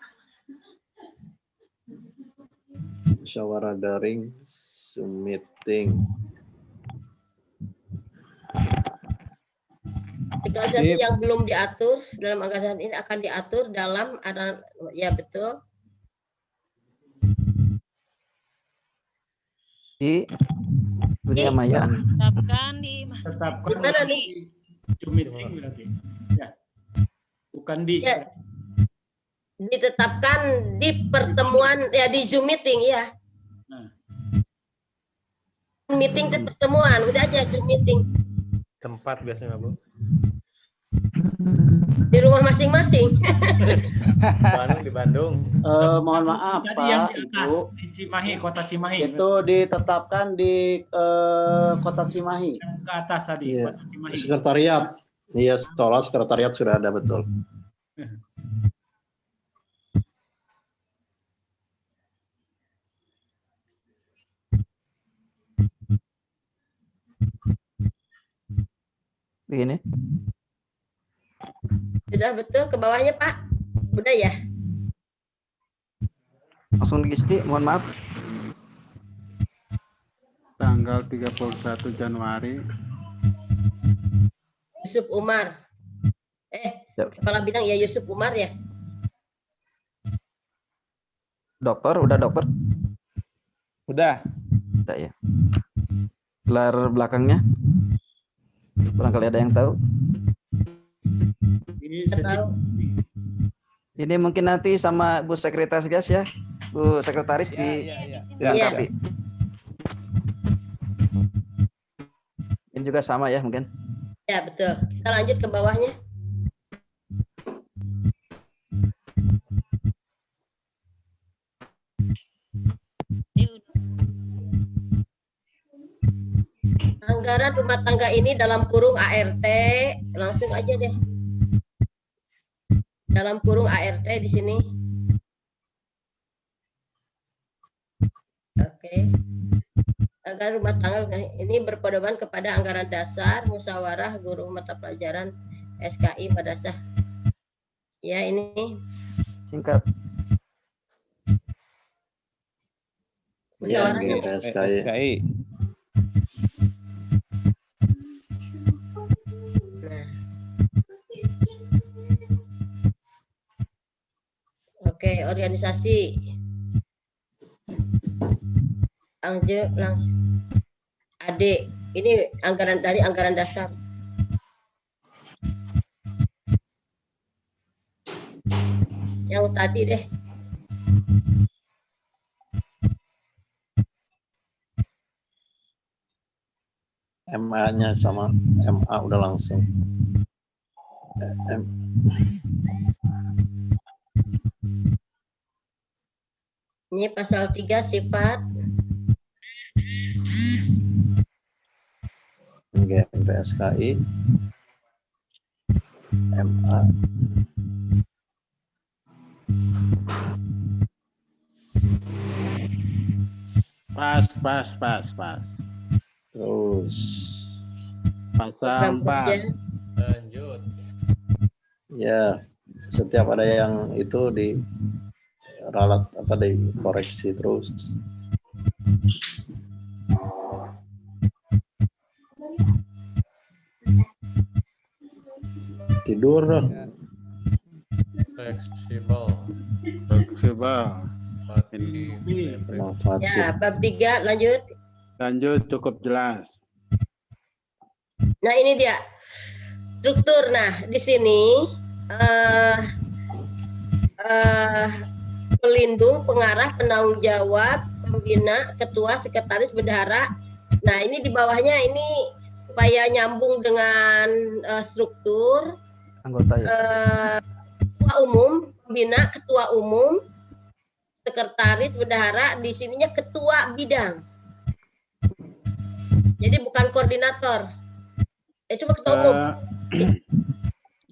Musyawarah daring, Zoom meeting. Segala sesuatu yang belum diatur dalam anggaran ini akan diatur dalam ya betul. Di dunia maya. Tetapkan Gimana nih? Zoom meeting berarti. Ya. Bukan di. Ya. Ditetapkan di pertemuan ya di Zoom meeting ya. Meeting ke pertemuan, udah aja Zoom meeting. Tempat biasanya, Bu. Di rumah masing-masing. Di Bandung. Mohon maaf Tadi yang Pak, di atas, Ibu. di Cimahi, kota Cimahi. Itu ditetapkan di kota Cimahi. Ke atas tadi, Iya. kota Cimahi. Sekretariat. Iya, soalnya sekretariat sudah ada betul. Begini. Sudah betul ke bawahnya Pak? Udah ya? Langsung diisi, mohon maaf. Tanggal 31 Januari. Yusuf Umar. Kepala bidang ya Yusuf Umar ya. Dokter, udah dokter? Udah. Udah ya. Gelar belakangnya? Barangkali ada yang tahu. Ini mungkin nanti sama Bu Sekretaris Gas ya, Bu Sekretaris dilengkapi. Ini juga sama ya mungkin. Ya betul. Kita lanjut ke bawahnya. Anggaran rumah tangga ini dalam kurung ART, langsung aja deh. Dalam kurung ART di sini. Oke. Anggaran rumah tangga ini berpedoman kepada anggaran dasar musyawarah guru mata pelajaran SKI pada sah. Ya ini. Singkat. Ya, Musyawarahnya SKI. organisasi. Langsung. Adik, ini anggaran dari anggaran dasar. Yang tadi deh. MA-nya sama MA udah langsung. Ini pasal 3 sifat MGMPSKI MA. Pas. Terus pasal 4. Lanjut. ya, setiap ada yang itu di ralat apa dikoreksi terus. Tidur dong. Fleksibel. ya, bab 3 lanjut. Lanjut, cukup jelas. Nah, ini dia struktur. Nah, di sini pelindung, pengarah, penanggung jawab, pembina, ketua, sekretaris, bendahara. Nah, ini di bawahnya ini supaya nyambung dengan struktur. Anggota ya. Ketua umum, pembina, ketua umum, sekretaris, bendahara. Di sininya ketua bidang. Jadi bukan koordinator. Itu ketua umum.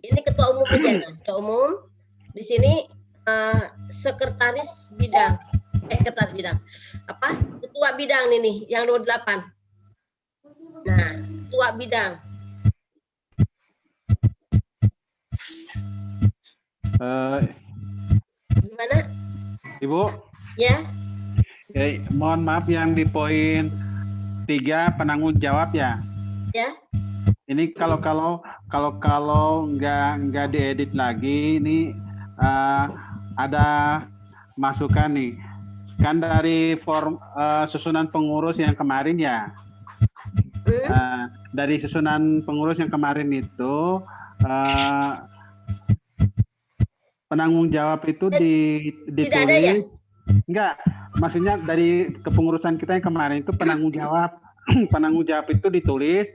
Ini ketua umum aja. Nah, ketua umum. Di sini sekretaris bidang. Sekretaris bidang. Apa? Ketua bidang nih yang 28. Nah, ketua bidang. Gimana? Ibu? Ya. Mohon maaf yang di poin 3 penanggung jawab ya. Ya. Ini kalau nggak diedit lagi, ini ada masukan nih. Kan dari form susunan pengurus yang kemarin ya. Dari susunan pengurus yang kemarin itu penanggung jawab itu ditulis. Tidak ada ya? Enggak, maksudnya dari kepengurusan kita yang kemarin itu penanggung jawab itu ditulis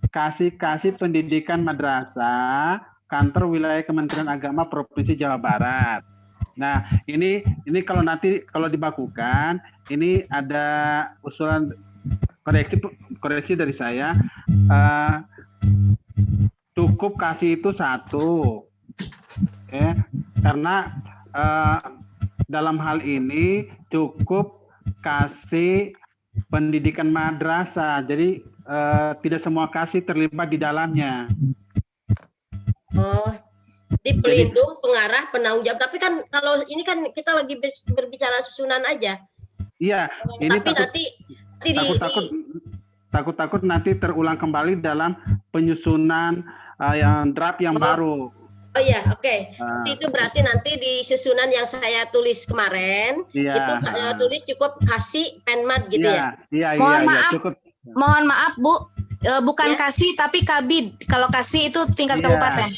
kasih pendidikan madrasah kantor wilayah Kementerian Agama Provinsi Jawa Barat. Nah, ini kalau dibakukan, ini ada usulan koreksi dari saya, cukup kasih itu 1. Karena dalam hal ini cukup kasih pendidikan madrasah, jadi tidak semua kasih terlibat di dalamnya. Oh, di pelindung, pengarah, penanggung jawab. Tapi kan kalau ini kan kita lagi berbicara susunan aja. Iya, ini takut nanti terulang kembali dalam penyusunan yang draft yang baru. Oh iya, oke. Itu berarti nanti di susunan yang saya tulis kemarin, itu tulis cukup kasih penmat gitu ya? Iya, cukup. Mohon maaf Bu, bukan kasih tapi kabid. Kalau kasih itu tingkat kabupaten.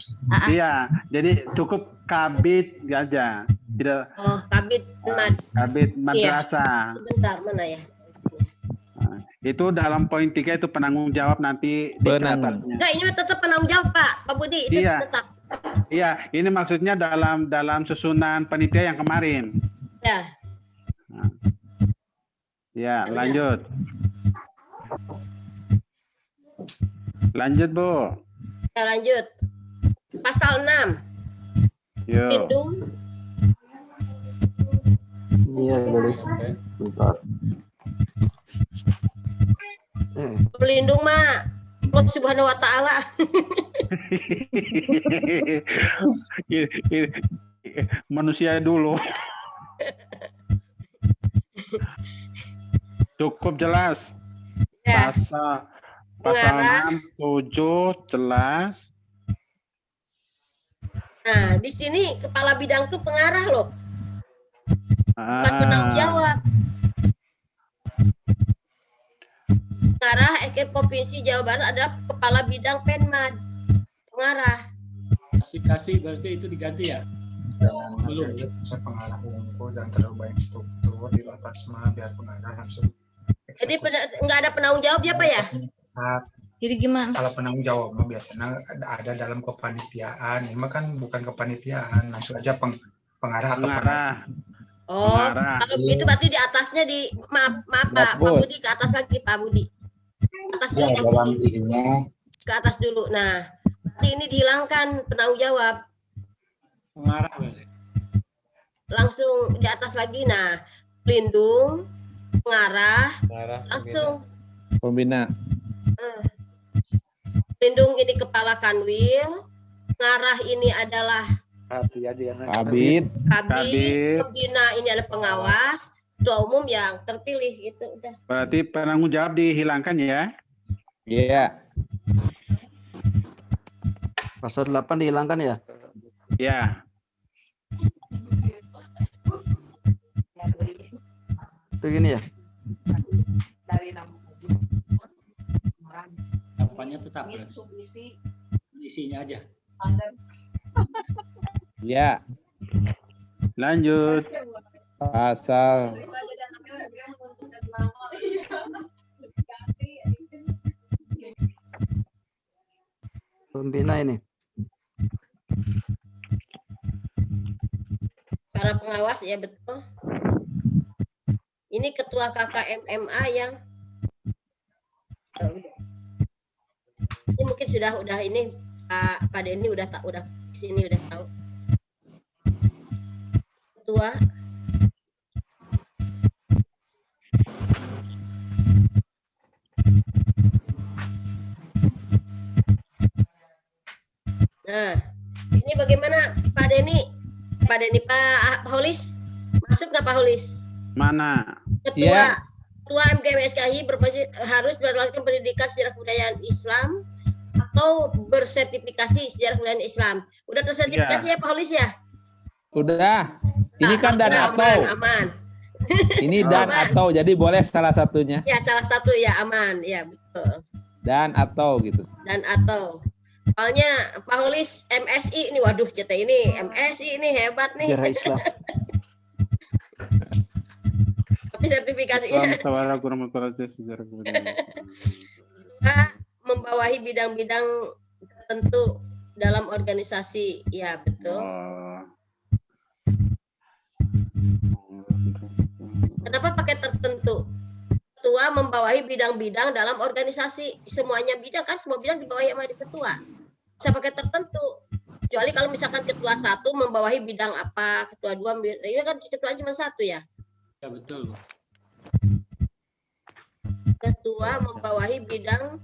Iya, jadi cukup kabid aja. Tidak. Oh, kabid penmat. Kabid madrasah. Sebentar, mana ya? Itu dalam poin 3 itu penanggung jawab nanti dicatatnya. Enggak, ini tetap penanggung jawab Pak Budi, itu tetap. Iya, ini maksudnya dalam susunan panitia yang kemarin. Ya. Ya, lanjut. Lanjut, Bu. Ya, lanjut. Pasal 6. Yo. Pelindung. Iya, tulis. Bentar. Pelindung mah Allah Subhanahu wa taala. Manusia dulu. Cukup jelas. Ya. Pasal 6, 7 jelas. Nah, di sini kepala bidang tuh pengarah loh. bukan penanggung jawab. Pengarah Provinsi Jawa Barat adalah Kepala Bidang Penmad. Pengarah. Kasih berarti itu diganti ya? Belum. Saya pengarah unggul dan terlalu banyak struktur di atas mah biar pengarah langsung. Jadi nggak ada penanggung jawab ya Pak ya? Jadi gimana? Kalau penanggung jawab mah biasanya ada dalam kepanitiaan. Ini mah kan bukan kepanitiaan, langsung aja pengarah atau pengarah. Oh, kalau begitu berarti di atasnya maaf Pak Budi, ke atas lagi Pak Budi. Atas dulu Pak Budi. Ke atas dulu. Nah, berarti ini dihilangkan penanggung jawab. Pengarah. Langsung di atas lagi. Nah, pelindung, pengarah, langsung Pembina. Pelindung ini Kepala Kanwil, pengarah ini adalah Kabid. Pembina ini adalah pengawas, ketua umum yang terpilih gitu udah. Berarti penanggung jawab dihilangkan ya? Iya. Pasal 8 dihilangkan ya? Ya. Itu gini ya? Tahapannya tetap ya? Isinya aja. Ya. Lanjut. Pasal pembina ini. Para pengawas ya betul. Ini ketua KKMMA yang ini mungkin sudah ini Pak Denny udah sini udah tahu. Ketua Nah, ini bagaimana Pak Denny? Pak Denny, Pak Holis masuk nggak Pak Holis? Mana? Ketua MGMSKI harus berdasarkan pendidikan sejarah kebudayaan Islam atau bersertifikasi sejarah kebudayaan Islam. Udah tersertifikasi ya Pak Holis ya? udah. Ini kan dan atau. Aman. Ini dan atau, jadi boleh salah satunya. Ya salah satu ya aman, ya betul. Dan atau gitu. Dan atau. Soalnya Pak Holis MSI ini, waduh CT ini MSI ini hebat nih. Sejarah Islam. Tapi sertifikasinya. Membawahi bidang-bidang tertentu dalam organisasi, ya betul. Kenapa pakai tertentu? Ketua membawahi bidang-bidang dalam organisasi, semuanya bidang kan, semua bidang dibawahi sama ketua. Bisa pakai tertentu. Kecuali kalau misalkan ketua 1 membawahi bidang apa, ketua 2 ini kan ketua cuma 1 ya. Ya betul. Ketua membawahi bidang-bidang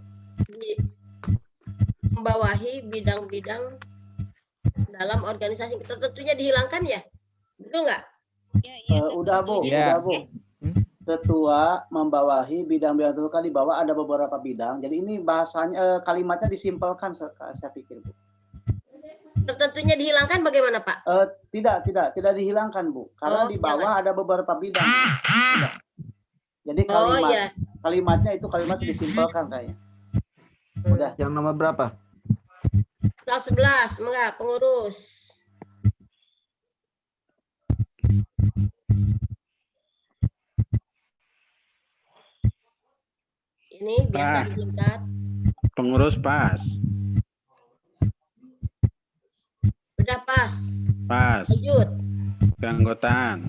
dalam organisasi tertentunya dihilangkan ya, betul nggak? Udah Bu, Ya. udah Bu. Ketua membawahi bidang-bidang tertentu kan di bawah ada beberapa bidang. Jadi ini bahasanya kalimatnya disimpelkan saya pikir Bu. Tertentunya dihilangkan bagaimana Pak? Tidak dihilangkan Bu. Karena di bawah ada beberapa bidang. Tidak. Jadi kalimatnya itu kalimatnya disimpelkan kayaknya. Udah. Yang nomor berapa? Pasal 11, enggak, pengurus. Ini biasa disingkat. Pengurus pas. Udah pas. Pas. Lanjut. Keanggotaan.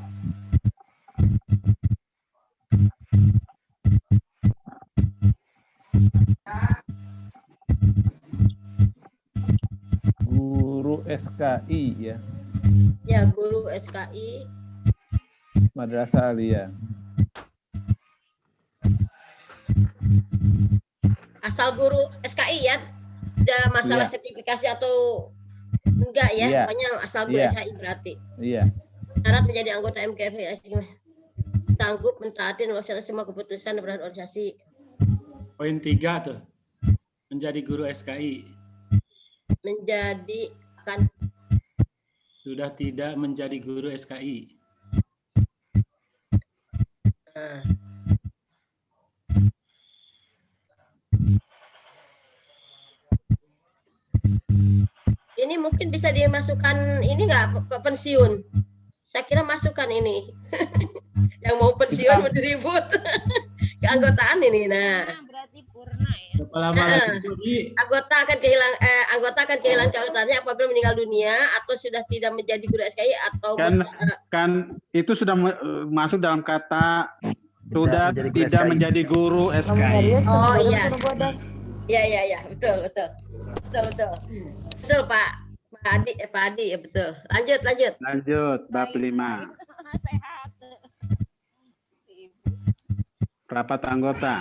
Guru SKI ya. Ya, guru SKI. Madrasah Aliyah. Asal guru SKI ya. Ada masalah sertifikasi atau enggak ya? Iya. Pokoknya asal guru Iya. SKI berarti. Iya. Syarat menjadi anggota MKFI sanggup mentaati dan melaksanakan semua keputusan dan organisasi. Poin 3 tuh. Menjadi guru SKI. Menjadi akan Sudah tidak menjadi guru SKI. Nah. Ini mungkin bisa dimasukkan ini nggak pensiun? Saya kira masukkan ini. Yang mau pensiun ribut keanggotaan ini. Nah, anggota akan kehilangan keanggotaannya apabila meninggal dunia atau sudah tidak menjadi guru SKI atau kan itu sudah masuk dalam kata sudah tidak menjadi guru SKI. Oh iya. Iya, betul. Betul Pak Adi ya betul. Lanjut bab 5. Rapat anggota.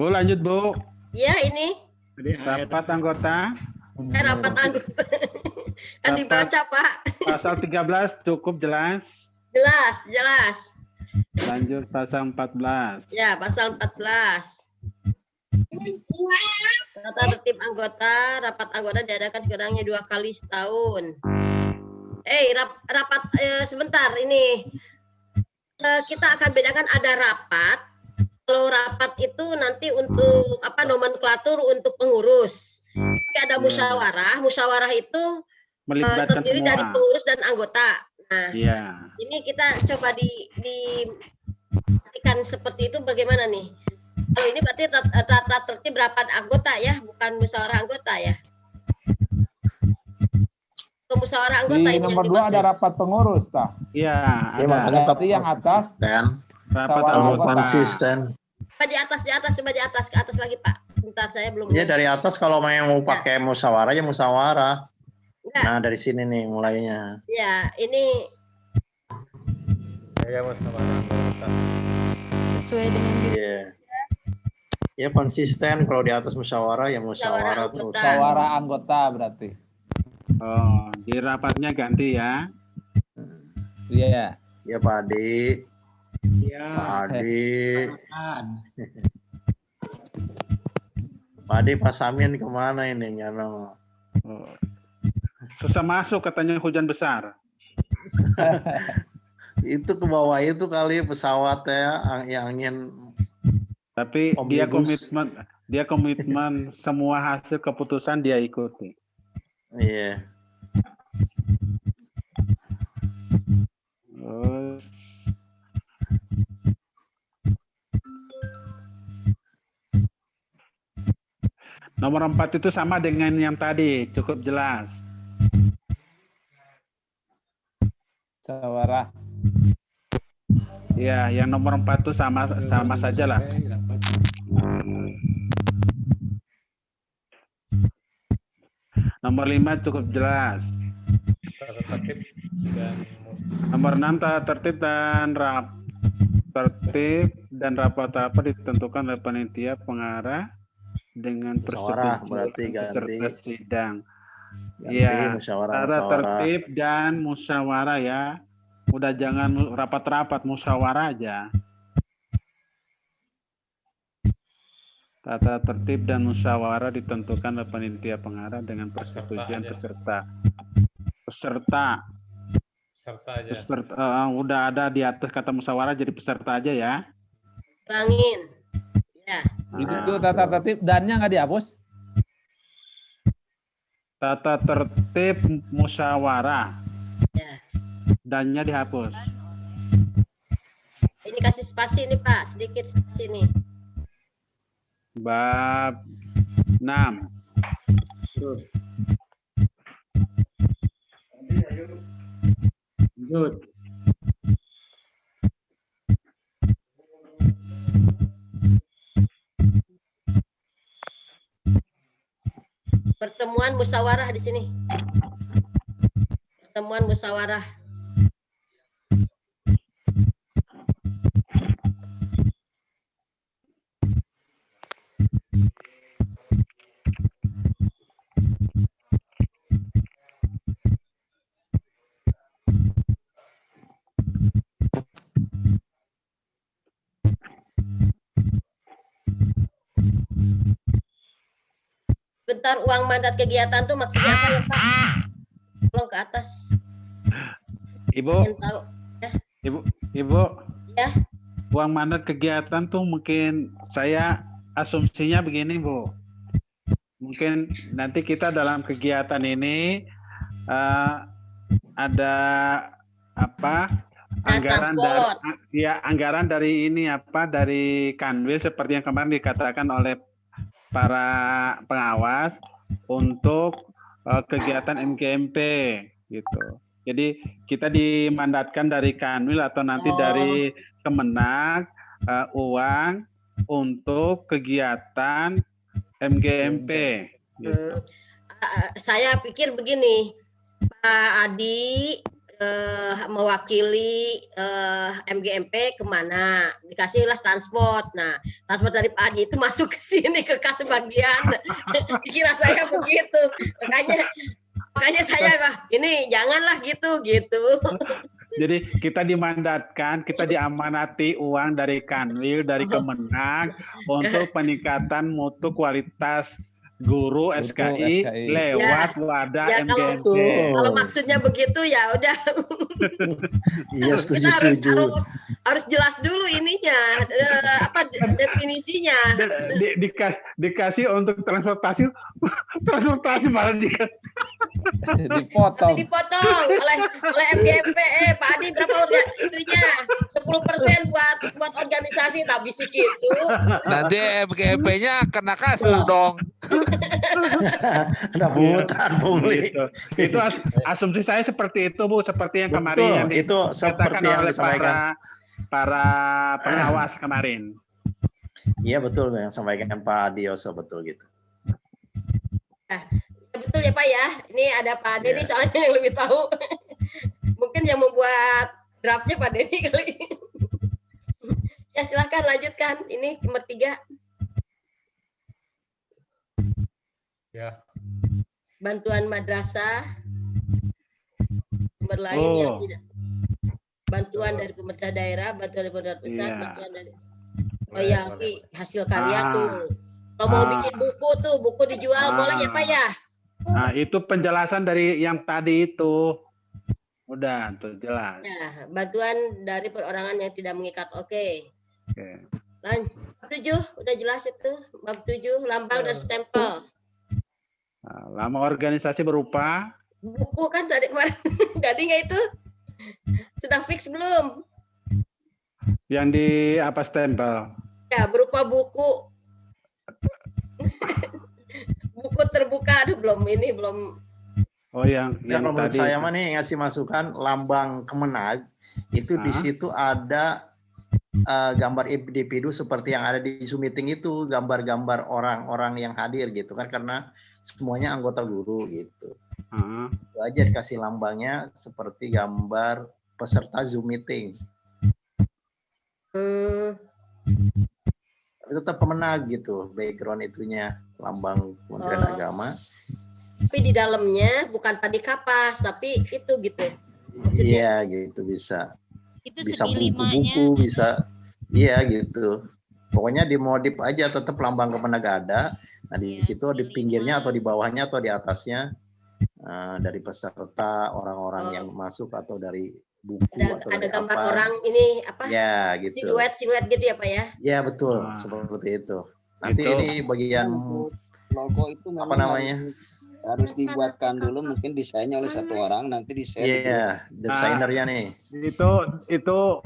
Bu, lanjut Bu. Iya ini. Rapat anggota. Rapat anggota. Kan dibaca Pak. Pasal 13 cukup jelas. Jelas. Lanjut pasal 14. Ya, pasal 14. Tata tertib anggota, rapat anggota diadakan kurangnya 2 kali setahun. Rapat sebentar ini. Kita akan bedakan ada rapat. Kalau rapat itu nanti untuk nomenklatur untuk pengurus. Tapi ada musyawarah. Musyawarah itu terdiri dari pengurus dan anggota. Nah, ini kita coba diartikan seperti itu bagaimana nih? Kalau ini berarti tata tertib rapat anggota ya, bukan musyawarah anggota ya. Musyawarah anggota di ini nomor yang 2 ada rapat pengurus, tak? Iya, ada. Tapi yang atas rapat anggota konsisten. Coba di atas, ke atas lagi Pak. Bentar saya belum. Ya dari atas kalau mau pakai musyawarah ya musyawarah. Nah dari sini nih mulainya. Ya ini. Ya musyawarah. Sesuai dengan. Ya konsisten kalau di atas musyawarah ya musyawarah terus. Musyawarah anggota berarti. Oh, di rapatnya ganti ya. Iya. Ya Pak Adi. Iya. Pak Adi. Pak Adi Pak Samin kemana ini? Nyano. Susah masuk katanya hujan besar. Itu ke bawah itu kali pesawat ya, angin. Tapi dia komitmen semua hasil keputusan dia ikuti. Iya. Nomor 4 itu sama dengan yang tadi, cukup jelas. Musyawarah. Ya, yang nomor 4 itu sama saja lah. Nomor 5 cukup jelas. Nomor 6 tata tertib dan rapat ditentukan oleh panitia pengarah dengan musyawarah berarti persetujuan ganti peserta sidang. Iya, tata tertib dan musyawarah ya. Udah jangan rapat-rapat, musyawarah aja. Tata tertib dan musyawarah ditentukan oleh panitia pengarah dengan persetujuan peserta. Peserta aja. Udah ada di atas kata musyawarah jadi peserta aja ya. Bangin. Ya. Itu tata tertib dannya nggak dihapus? Tata tertib musyawarah. Ya. Dannya dihapus. Ini kasih spasi nih Pak, sedikit spasi nih. Bab 6. Lanjut. Pertemuan musyawarah di sini. Pertemuan musyawarah. Sebentar, uang mandat kegiatan tuh maksudnya apa ya Pak? Tolong ke atas. Ibu, Ingin tahu. Ibu, Ya. uang mandat kegiatan tuh mungkin saya asumsinya begini Bu. Mungkin nanti kita dalam kegiatan ini ada apa anggaran dari anggaran dari ini apa dari Kanwil seperti yang kemarin dikatakan oleh para pengawas untuk kegiatan MGMP gitu. Jadi kita dimandatkan dari Kanwil atau nanti dari Kemenag uang untuk kegiatan MGMP. Gitu. Saya pikir begini, Pak Adi mewakili MGMP kemana? Dikasihlah transport. Nah, transport dari Pak Adi itu masuk ke sini ke kas bagian. Dikira saya begitu. Makanya saya ini janganlah gitu. Jadi kita dimandatkan, kita diamanati uang dari Kanwil, dari Kemenag untuk peningkatan mutu kualitas guru SKI lewat wadah MGMP. Kalau maksudnya begitu ya udah. Iya, Kita harus jelas dulu ininya, definisinya. Dikasih untuk transportasi malah dikasih. Dipotong oleh MGMP. Pak Adi berapa itunya? 10% buat organisasi, tak bisa gitu. Nanti MGMP-nya kena kasus dong. Ada pungutan pungli. Itu asumsi saya seperti itu Bu, seperti yang kemarin yang itu seperti yang oleh disampaikan para pengawas kemarin. Iya betul yang disampaikan Pak Dioso, betul gitu. Betul ya Pak ya. Ini ada Pak Denny soalnya yang lebih tahu. Mungkin yang membuat draftnya Pak Denny kali. Ya silahkan lanjutkan. Ini nomor 3. Ya. Bantuan madrasah. Nomor lain yang tidak. Bantuan dari pemerintah daerah, bantuan dari pemerintah pusat, bantuan dari royalti hasil karya tuh. Kalau mau bikin buku tuh, buku dijual boleh ya Pak ya? Nah, itu penjelasan dari yang tadi itu. Udah, tuh jelas. Ya, bantuan dari perorangan yang tidak mengikat. Oke. Lanjut. Bab 7, udah jelas itu. Bab 7, lambang dan stempel. Lama organisasi berupa buku kan tadi kemarin. Jadi nggak itu? Sudah fix belum? Yang di apa stempel? Ya, berupa buku. Buku terbuka, aduh belum. Oh yang kalau menurut tadi saya mah nih ngasih masukan lambang Kemenag itu di situ ada gambar individu seperti yang ada di Zoom meeting itu, gambar-gambar orang-orang yang hadir gitu kan, karena semuanya anggota guru gitu. Itu aja dikasih lambangnya seperti gambar peserta Zoom meeting. Tapi tetap Kemenag gitu, background itunya lambang Kementerian Agama. Tapi di dalamnya bukan padi kapas, tapi itu gitu. Iya gitu bisa. Itu Bisa segi buku-buku, bisa iya gitu. Pokoknya dimodif aja, tetap lambang Kemenag ada. Nah di situ di pinggirnya atau di bawahnya atau di atasnya dari peserta, orang-orang yang masuk atau dari buku atau ada dari gambar apa. orang ini apa? Ya gitu. Siluet gitu ya Pak ya? Ya betul, seperti itu. Nanti Itu. ini bagian Logo itu memang apa namanya? harus dibuatkan dulu, mungkin desainnya oleh satu orang, nanti desain. Iya, desainernya nih. Itu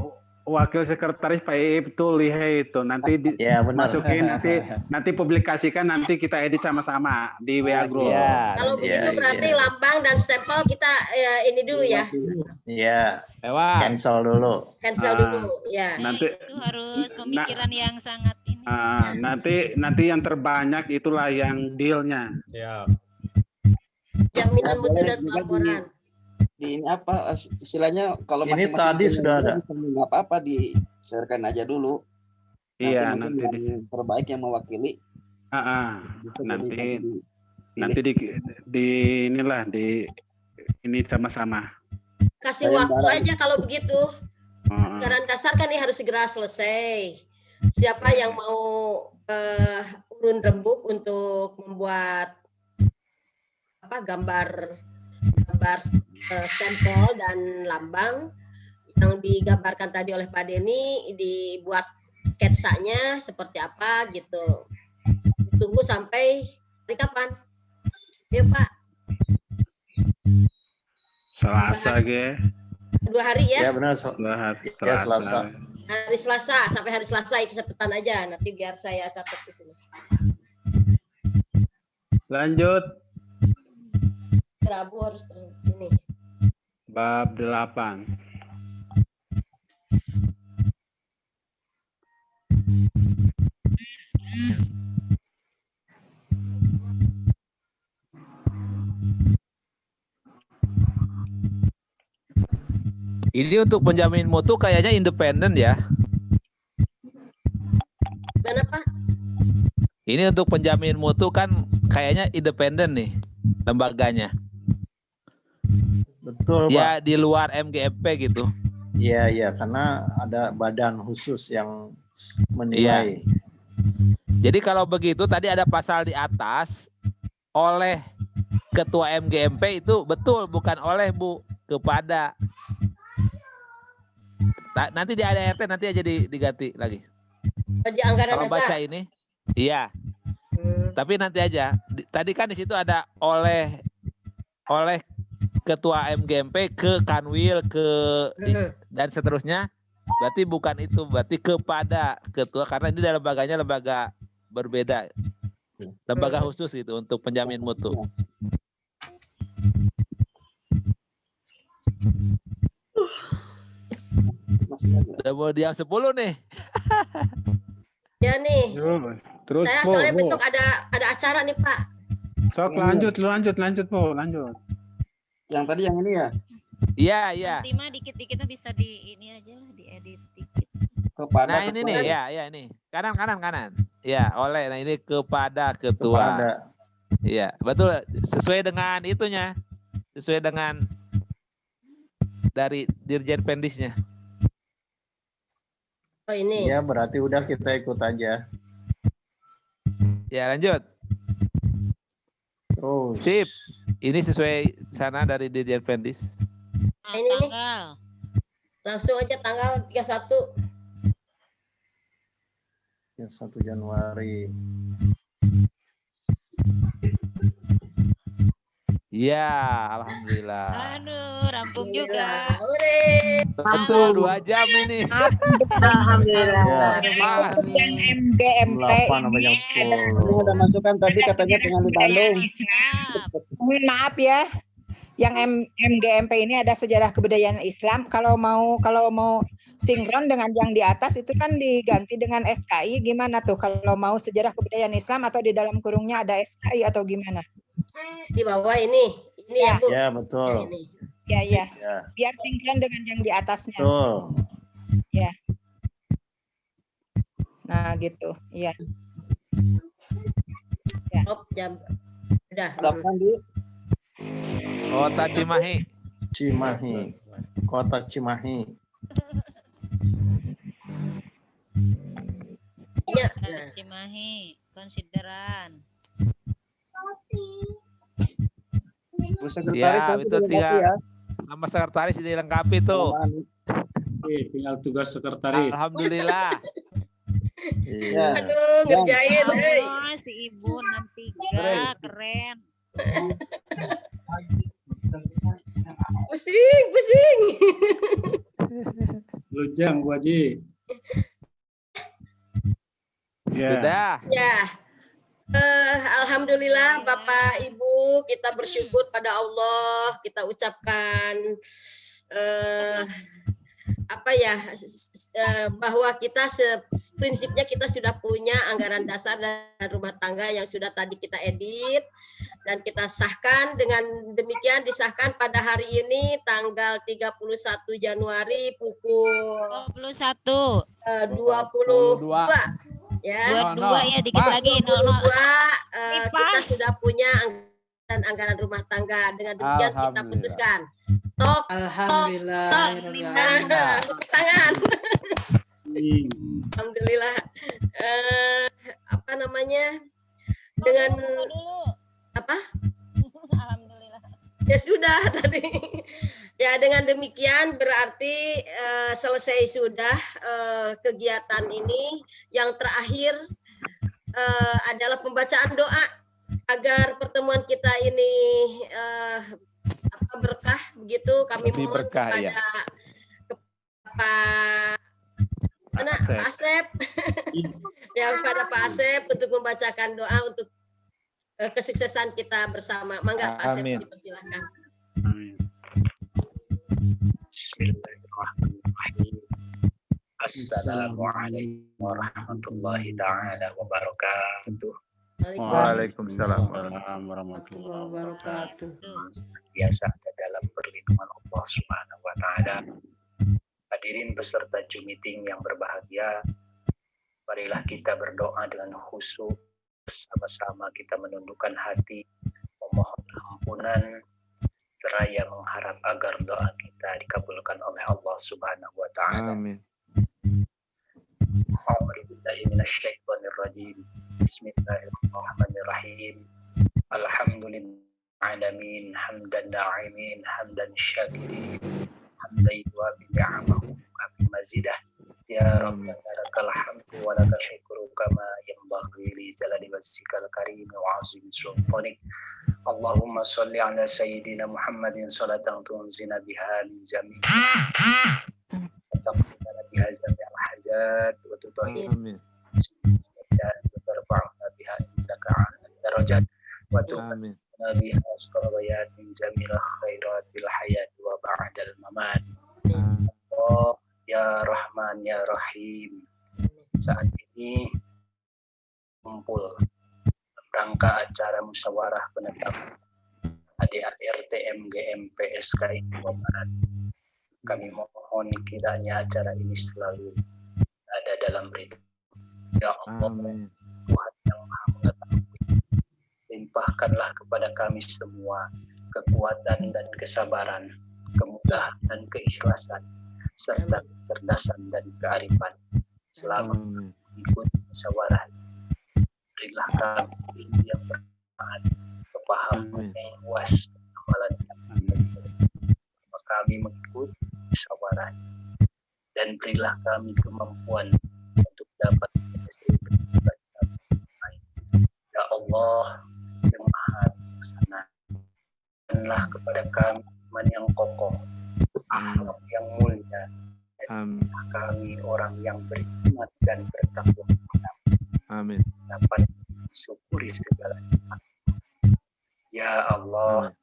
wakil sekretaris Pak Ibtu Lihe itu nanti masukin nanti publikasikan, nanti kita edit sama-sama di WA Group. Kalau begitu berarti lambang dan stempel kita ini dulu ya. Iya. Cancel dulu. Ya. Nanti Itu harus pemikiran yang sangat ini. nanti yang terbanyak itulah yang dealnya. Ya. Jaminan mutu dan pelaporan. Di ini apa istilahnya, kalau Ini masing-masing tadi punya sudah ide, ada. nggak apa-apa diserahkan aja dulu. Iya, mungkin yang terbaik yang mewakili. Nanti di inilah di ini sama-sama. Kasih waktu aja kalau begitu. Anggaran dasar kan ini harus segera selesai. Siapa yang mau urun rembuk untuk membuat gambar stempel dan lambang yang digambarkan tadi oleh Pak Denny, dibuat sketsanya seperti apa gitu. Ditunggu sampai hari kapan? Ya Pak. Selasa ge. 2 hari ya? Ya benar. Ya, Selasa. Hari Selasa, sampai hari Selasa itu catatan aja. Nanti biar saya catat di sini. Lanjut. Rabu harus ini. Bab 8. Ini untuk penjamin mutu kayaknya independen ya. Kenapa? Ini untuk penjamin mutu kan kayaknya independen nih lembaganya. Betul, Ya Pak. di luar MGMP gitu. Iya, karena ada badan khusus yang menilai. Jadi kalau begitu tadi ada pasal di atas oleh ketua MGMP itu betul, bukan oleh Bu, kepada. Nanti di ADRT nanti aja diganti lagi. Di anggaran Kalau baca dasar. ini, iya. Tapi nanti aja. Tadi kan di situ ada oleh ketua MGMP ke Kanwil dan seterusnya. Berarti bukan itu, berarti kepada ketua, karena ini lembaganya lembaga berbeda, lembaga khusus gitu untuk penjamin mutu. Udah mau jam 10 nih. Ya nih. Terus Saya Bu, soalnya Bu. besok ada acara nih Pak. Sok lanjut Bu, lanjut. Yang tadi yang ini ya? Iya. Nanti mah dikit-dikitnya bisa di ini aja, diedit dikit. Kepada Nah ini nih, ya ini kanan. Ya oleh, nah ini kepada ketua. Iya betul, sesuai dengan itunya, sesuai dengan dari Dirjen Pendisnya. Oh ini. Ya berarti udah kita ikut aja. Ya lanjut. Terus. Sip. Ini sesuai sana dari Dirjen Pendis. Ini nih. Langsung aja tanggal 31. Ya, 1 Januari. Ya, alhamdulillah. Aduh, rampung juga. Betul 2 jam ini. Alhamdulillah. Pas. Yang MGMP 8 sampai jam 10. Udah masukkan tadi katanya dengan di Bandung. Mohon maaf ya. Yang MGMP ini ada sejarah kebudayaan Islam. Kalau mau sinkron dengan yang di atas itu kan diganti dengan SKI, gimana tuh? Kalau mau sejarah kebudayaan Islam atau di dalam kurungnya ada SKI atau gimana? Di bawah ini ya Bu. Ya betul. Ini. Ya. Biar sinkron dengan yang di atasnya. Betul. Ya. Nah gitu. Iya. Ya. Jam. Udah. Kota Cimahi. Kota Cimahi. Ya. Cimahi, konsideran. Bu Sekretaris Ya, nanti itu dilengkapi tinggal ya. nama sekretaris dilengkapi tuh. Oke, tinggal tugas sekretaris. Alhamdulillah. Iya. Aduh, ngerjain. Oh, si Ibu 63 keren. Pusing. Lujang Bu Haji. Sudah. Ya. Alhamdulillah Bapak Ibu, kita bersyukur pada Allah, kita ucapkan bahwa kita prinsipnya kita sudah punya anggaran dasar dan rumah tangga yang sudah tadi kita edit dan kita sahkan. Dengan demikian disahkan pada hari ini tanggal 31 Januari pukul 21. 22. Ya, 22 ya, dikit lagi. 22 kita sudah punya anggaran rumah tangga. Dengan demikian kita putuskan. Alhamdulillah. Tepuk tangan. Alhamdulillah. Dengan apa? Ya sudah tadi. Ya dengan demikian berarti selesai sudah kegiatan ini. Yang terakhir adalah pembacaan doa agar pertemuan kita ini berkah begitu. Kami Lebih mohon berkah, kepada ya. Pak Asep ya, kepada Pak Asep untuk membacakan doa untuk kesuksesan kita bersama. Mangga Pak Asep, Amin. dipersilakan. Bismillahirrahmanirrahim. Assalamualaikum warahmatullahi taala wabarakatuh. Waalaikumsalam warahmatullahi wabarakatuh. Biasa ada dalam perlindungan Allah Subhanahu wa taala. Hadirin peserta Zoom meeting yang berbahagia, marilah kita berdoa dengan khusyuk bersama-sama, kita menundukkan hati, memohon ampunan seraya mengharap agar doa kita dikabulkan oleh Allah Subhanahu wa taala. Amin. A'udzubillahi minasyaitonir rajim. Bismillahirrahmanirrahim. Alhamdulillahil alamin, hamdan na'imin, hamdan syakirin, hamdan yuwafi ni'amahu wa bimazidah. Ya Rabbi lakal hamdu wa lakal syukru kama yanbaghi li jalali wajhikal karim wa azimi sultanik. Allahumma sholli ala sayyidina Muhammadin salatan tunzina biha min jami' taqabbal biha jami'al hajat wa tutahhir wa tarfa'na biha indaka 'ala darajat wa tuqina biha asqalayat min jami'il khairat bil hayat wa ba'dal mamat. Allah ya Rahman ya Rahim, saat ini kumpul rangka acara musyawarah penetapan ADART MGM PSKI Jawa Barat. Kami mohon kiranya acara ini selalu ada dalam ridho ya Allah. Tuhan yang Maha Mengetahui, limpahkanlah kepada kami semua kekuatan dan kesabaran, kemudahan dan keikhlasan, serta kecerdasan dan kearifan selama ikut musyawarah. Berilah kami yang bermanfaat, kepahaman yang luas, amalan yang kami mengikuti musyawarah, dan berilah kami kemampuan untuk dapat menyelesaikan kami. Ya Allah yang Maha Bijaksana, berilah kepada kami iman yang kokoh, akhlak yang mulia, dan kami orang yang beriman dan bertakwa. Amin. Dapat syukuri segala nikmat. Ya Allah,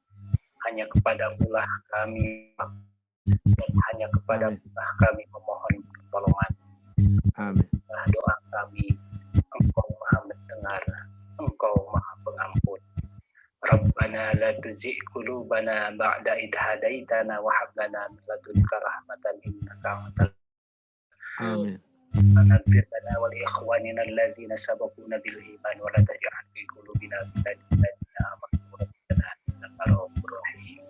hanya kepadamu lah kami, dan hanya kepadamu lah kami memohon pertolongan. Amin. Doa kami, Engkau Maha mendengar, Engkau Maha pengampun. Rabbana la tuzigh qulubana ba'da idh hadaitana wa hab lana min ladunka rahmatan innaka antal. Amin. Naghfir lana wa li ikhwanina alladhina sabaquna bil iman wa la taj'al fi qulubina ghillan lil ladzina amanu rabbana innaka ra'ufur rahim.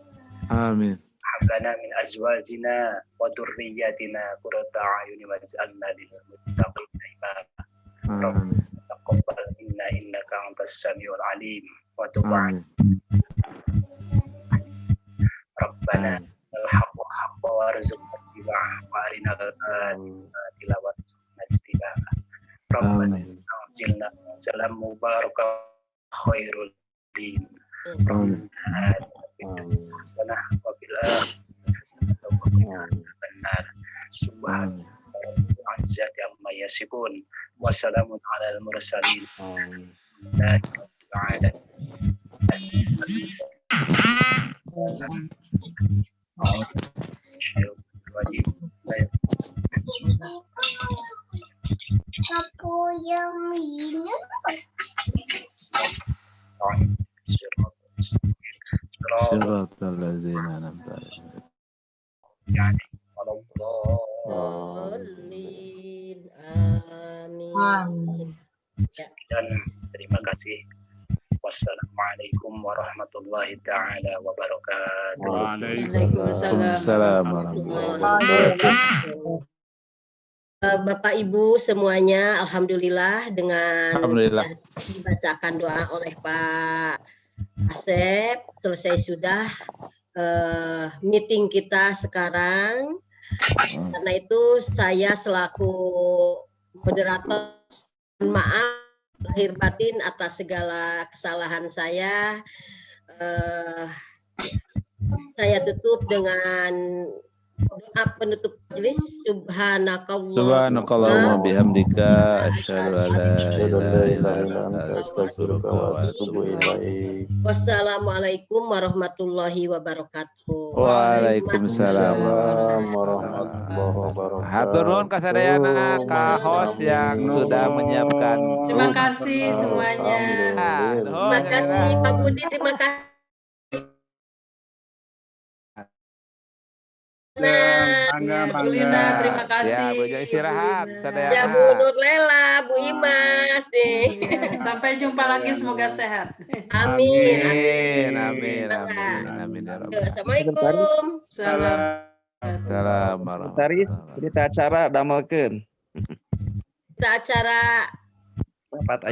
Amin. Hab lana min azwajina wa dhurriyyatina qurrata a'yunin waj'alna lil muttaqina imama. Rabbana taqabbal minna innaka antas samiul alim wa tub 'alaina. Rabbana al-haqqu haqqan warzuqna ittiba'ahu wa arina al-batila warzuqna ijtinabah. Rabbana anzilna salam mubarakah khairul din. Rabbana hasanah wa fil akhirati hasanah wa qina adzabannar. Subhana rabbika izzati amma yasifun wa salamun alal mursalin. Aku yang minum. Siratal ladzina an'amta 'alaihim. Amin. Dan terima kasih. Wassalamualaikum warahmatullahi taala wabarakatuh. Waalaikumsalam warahmatullahi wabarakatuh. Bapak Ibu semuanya, alhamdulillah dengan Alhamdulillah. sudah dibacakan doa oleh Pak Asep, selesai sudah meeting kita sekarang. Karena itu saya selaku moderator, maaf lahir batin atas segala kesalahan saya. Saya tutup dengan doa penutup majelis. Subhanakallahumma bihamdika asyhadu an la ilaha illa anta astaghfiruka wa atubu ilaik. Wassalamualaikum warahmatullahi wabarakatuh. Waalaikumsalam warahmatullahi wabarakatuh. Hatur nuhun kasadayana ka host yang sudah menyiapkan. Terima kasih semuanya. Terima kasih Pak Budi, terima kasih. Bu Lina, terima kasih. Ya, Bu Jo istirahat. Ya, Bu Nurlela, Bu Imas nih. Sampai jumpa lagi, semoga sehat. Amin. Amin. Ya Rabbal. Assalamualaikum. Salam. Berita acara damelkeun. Kita acara rapat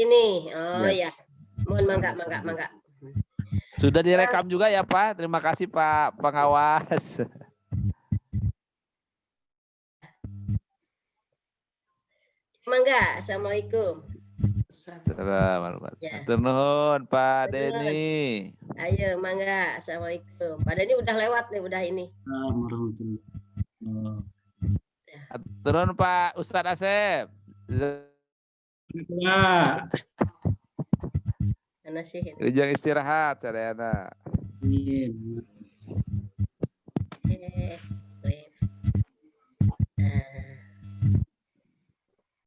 ini. Oh ya. Mohon mangga. Sudah direkam juga ya Pak. Terima kasih Pak Pengawas. Mangga. Assalamualaikum. Assalamualaikum. Ya. Hatur nuhun Pak Denny. Ayo mangga. Assalamualaikum. Pak Denny udah lewat nih, udah ini. Hatur nuhun Pak Ustadz Asep. Mana sih ini? Ujung istirahat sadayana. Oke.